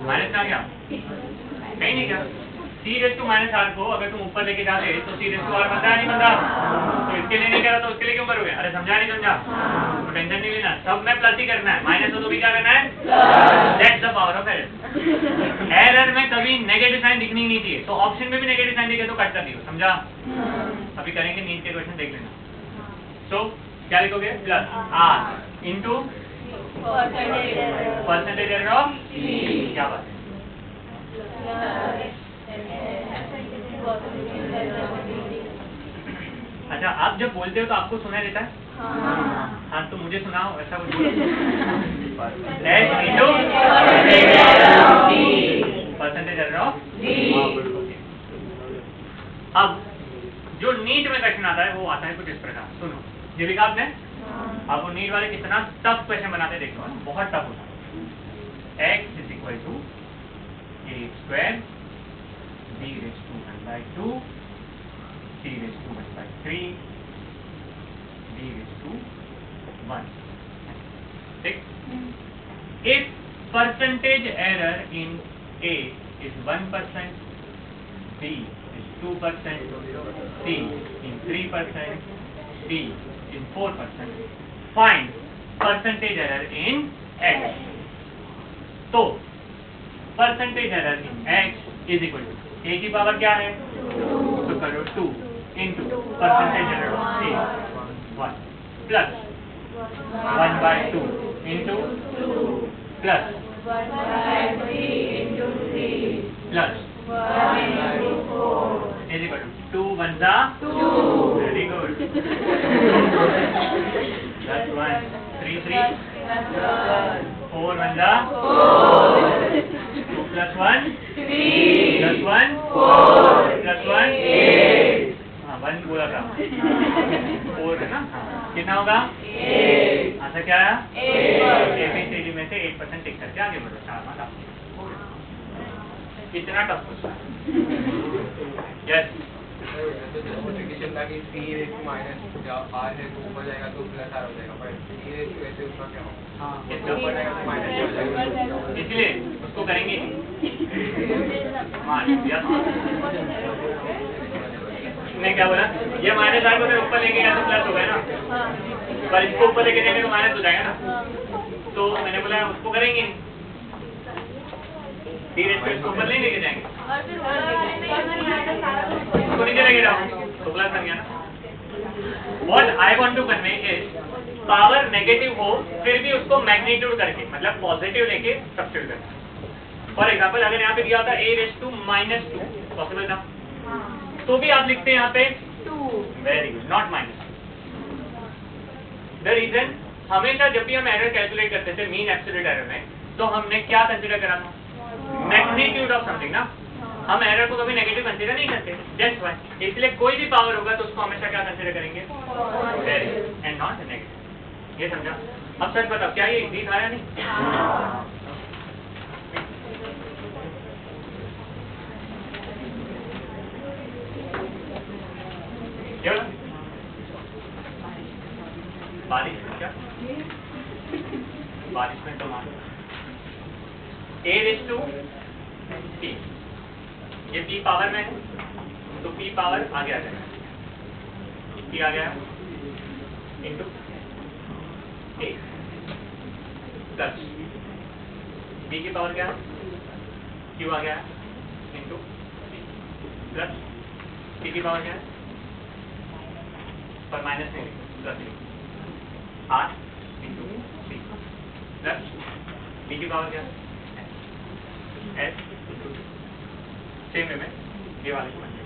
माइनस कहाँ गया? कहीं नहीं गया। c raise to minus r को अगर तुम ऊपर लेके जाते तो c रेस टू r बनता है नहीं बनता? तो इसके लिए नहीं करा तो उसके लिए क्यों करोगे? अरे समझा नहीं समझा? तो टेंशन नहीं लेना, सब में प्लस ही करना है, माइनस हो तो भी क्या करना है? That's the power of error. Error में कभी नेगेटिव साइन दिखनी ही नहीं चाहिए, तो ऑप्शन में भी नेगेटिव साइन दिखे तो कट कर दियो, समझा? अभी करेंगे नीचे के क्वेश्चन देख लेना। सो क्या लिखोगे? Plus r into percentage error of क्या बात है? अच्छा, आप जब बोलते हो तो आपको सुनाई देता है? हाँ, तो मुझे सुनाओ ऐसा कुछ बोलो। Percentage error of. अब जो नीट में क्वेश्चन आता है वो आता है कुछ इस प्रकार, सुनो। ये लिखा आपने? आपको नीट वाले कितना टफ क्वेश्चन बनाते देखो, बहुत टफ होता है। x is equal to a square b raise to 1/2 c raise to 1/3 d raise to 1। ठीक? If percentage error in a is 1%, b is 2%, c in 3%, d in 4%, find percentage error in x. तो percentage error in x is equal to a की power क्या है? तो करो 2 into percentage error of a 1 plus 1/2 into plus plus is equal to 2 1 जा 2। Very good. Plus 1 3 3 4 1 जा 2 plus 1 plus 1 plus 1 हाँ 1 बोला था 4 है ना? कितना होगा? आंसर क्या आया? ABCD में से 8% टिक करके आगे बढ़ो। 4 मार्क्स कितना टफ क्वेश्चन है? यस मल्टीप्लिकेशन था कि c रेज़ टू माइनस या r है तो ऊपर जाएगा तो प्लस r हो जाएगा, पर c रेज़ टू ऐसे उसका क्या होगा? हाँ, ऊपर जाएगा तो माइनस हो जाएगा, इसलिए उसको करेंगे। ने क्या बोला? ये माइनस आर को ऊपर लेके गया तो प्लस हो गया ना, पर इसको ऊपर लेके जाएंगे तो माइनस हो जाएगा ना, तो मैंने बोला उसको करेंगे नहीं, इसको ऊपर नहीं लेके जाएंगे, उसको नीचे लेके जाओ तो प्लस बन गया ना। What I want to convey is power negative हो फिर भी उसको मैग्नीट्यूड करके मतलब पॉजिटिव लेके सब्स्टिट्यूट करना। फॉर एग्जांपल अगर यहाँ पे दिया होता a रेज़ टू -2 पॉसिबल था, तो भी आप लिखते हैं यहाँ पे 2। Very good, not minus. The reason हमेशा जब भी हम एरर कैलकुलेट करते थे मीन एब्सोल्यूट एरर में, तो हमने क्या कंसीडर करा था? मैग्नीट्यूड ऑफ समथिंग ना। हम एरर को कभी नेगेटिव कंसीडर नहीं करते, दैट्स व्हाई। इसलिए कोई भी पावर होगा तो उसको हमेशा क्या कंसीडर करेंगे? Very and not negative. ये समझा? अब सच बताओ क्या ये इजी था या नहीं? क्या बारिश में क्या? बारिश में तो मान a रेज़ टू p, ये p पावर में है तो p पावर आगे आ जाएगा, p आ गया इंटू a प्लस b की पावर क्या है? q आ गया इंटू प्लस p की पावर क्या है? पर माइनस नहीं plus 8 into c plus b की पावर क्या है? s सेम वे में ये वाले को बन जाएगा।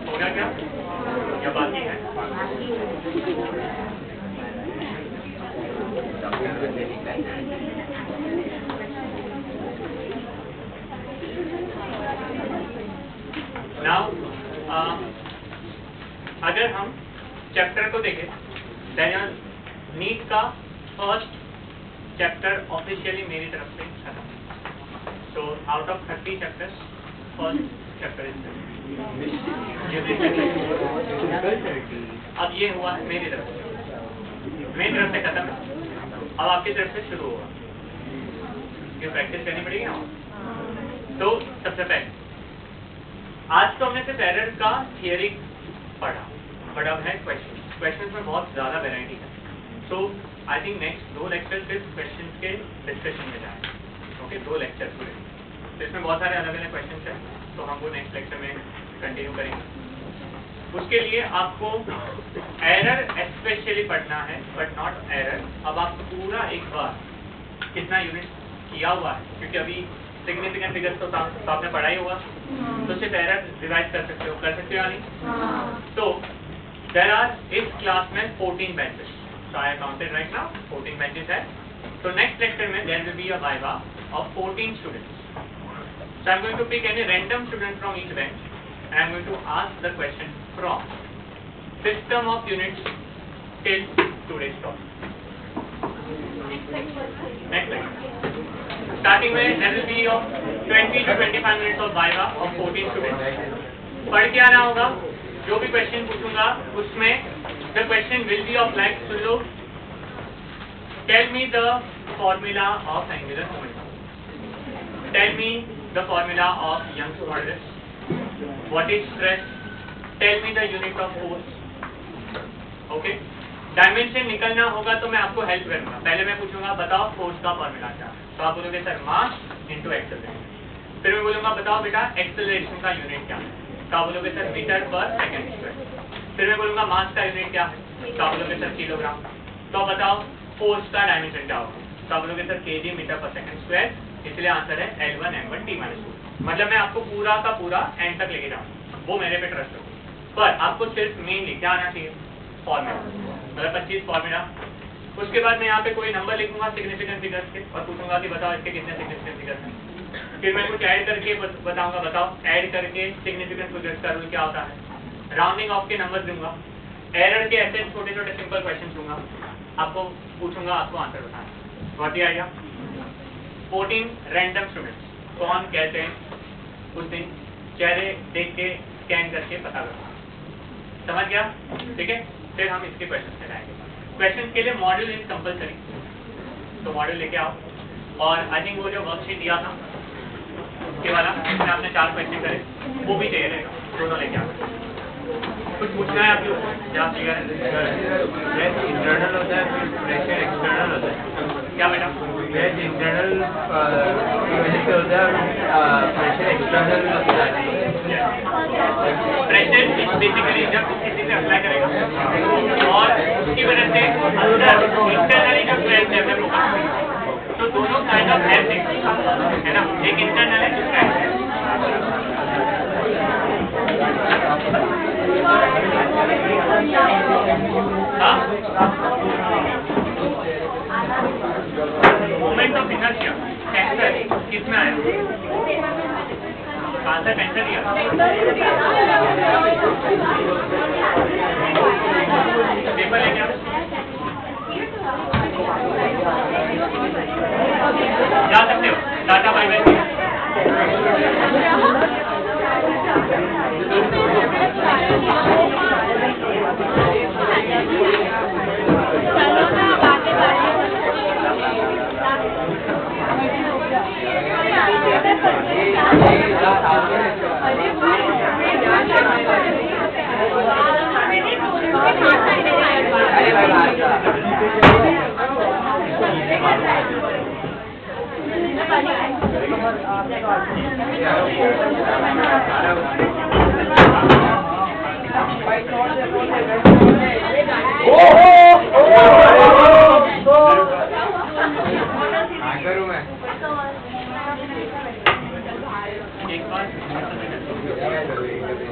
होगा क्या या बाकी है? नाउ अगर हम चैप्टर को देखें, देन नीट का फर्स्ट चैप्टर ऑफिशियली मेरी तरफ से खत्म। So out of 30 chapters first chapter is अब ये हुआ है मेरी तरफ से खत्म है। अब आपकी तरफ से शुरू होगा, ये प्रैक्टिस करनी पड़ेगी ना। तो सबसे पहले आज तो हमने सिर्फ एरर का थियरी पढ़ा, बट अब है क्वेश्चन में बहुत ज़्यादा वेराइटी है। सो आई थिंक नेक्स्ट 2 लेक्चर सिर्फ क्वेश्चन के डिस्कशन में जाए। ओके, 2 लेक्चर पूरे, तो इसमें बहुत सारे अलग अलग क्वेश्चन हैं, तो हम वो नेक्स्ट लेक्चर में कंटिन्यू करेंगे। उसके लिए आपको एरर स्पेशली पढ़ना है, बट नॉट एरर। अब आप पूरा एक बार कितना यूनिट किया हुआ है, क्योंकि अभी सिग्निफिकेंट फिगर्स तो आपने पढ़ा ही होगा, तो सिर्फ एरर रिवाइज कर सकते हो या नहीं? तो देयर आर इस क्लास में 14 benches, so I counted right now 14 benches है। So next lecture में there will be a viva of 14 students. So I'm going to pick any random student from each bench and I'm going to ask the question from system of units till today's talk. Next lecture. Starting में there will be of 20 to 25 minutes of viva of 14 students. पढ़ के आना होगा, जो भी question पूछूंगा उसमें the question will be of like, soon low, tell me the formula of angular momentum, tell me the formula of Young's modulus, what is stress, tell me the unit of force. Okay, dimension निकलना होगा तो मैं आपको help करूंगा। पहले मैं पूछूंगा बताओ फोर्स का फॉर्मूला क्या, तो आप बोलोगे सर मास इनटू एक्सेलरेशन। फिर मैं बोलूंगा बताओ बेटा एक्सेलरेशन का यूनिट क्या है, तो आप बोलोगे सर मीटर पर सेकंड स्क्वायर। फिर मैं बोलूंगा मास का यूनिट क्या है, तो आप बोलोगे सर किलोग्राम। तो आप बताओ फोर्स का डायमेंशन क्या होगा, तो आप बोलोगे सर केजी मीटर पर सेकंड स्क्वायर, इसलिए आंसर है L1 M1 T-2। मतलब मैं आपको पूरा का पूरा एंड तक लेके जाऊंगा, वो मेरे पे ट्रस्ट करो। पर आपको सिर्फ मेनली क्या आना चाहिए, फॉर्मूला, मतलब 25 फॉर्मूला। उसके बाद मैं यहाँ पे कोई नंबर लिखूंगा सिग्निफिकेंट फिगर्स के और पूछूंगा कि बताओ इसके कितने सिग्निफिकेंट फिगर्स हैं। फिर मैं कुछ ऐड करके बताऊंगा, बताओ ऐड करके सिग्निफिकेंट फिगर्स का रूल क्या होता है। राउंडिंग ऑफ के नंबर दूंगा, एरर के ऐसे छोटे छोटे सिंपल क्वेश्चन दूंगा, आपको पूछूंगा, आपको आंसर बताना। What the idea? 14 random students, कौन कहते हैं उस दिन चेहरे देख के स्कैन करके पता करना, समझ गया? ठीक है, फिर हम इसके क्वेश्चन पे जाएंगे। क्वेश्चन के लिए मॉड्यूल इज कंपलसरी, तो मॉड्यूल लेके आओ। और आई थिंक वो जो वर्कशीट दिया था उसके वाला जिसमें आपने 4 क्वेश्चन करे, वो भी चाहिए रहेगा, दोनों लेके आओ। कुछ पूछना है आपको? क्या क्लियर है? इंटरनल होता है, फिर प्रेशर एक्सटर्नल होता है। क्या बेटा? वेज इंटरनल होता है, प्रेशर एक्सटर्नल होता है। प्रेशर बेसिकली जब किसी से अप्लाई करेगा और उसकी वजह से अंदर इंटरनली जो स्ट्रेस डेवलप होगा, तो दोनों काइंड ऑफ है ना, एक इंटरनल है दूसरा मोमेंट ऑफ इनर्शिया टेंसर कितना है, कहाँ से टेंसर लिया, पेपर लेके आओ, जा सकते हो, टाटा बाय बाय। Oh!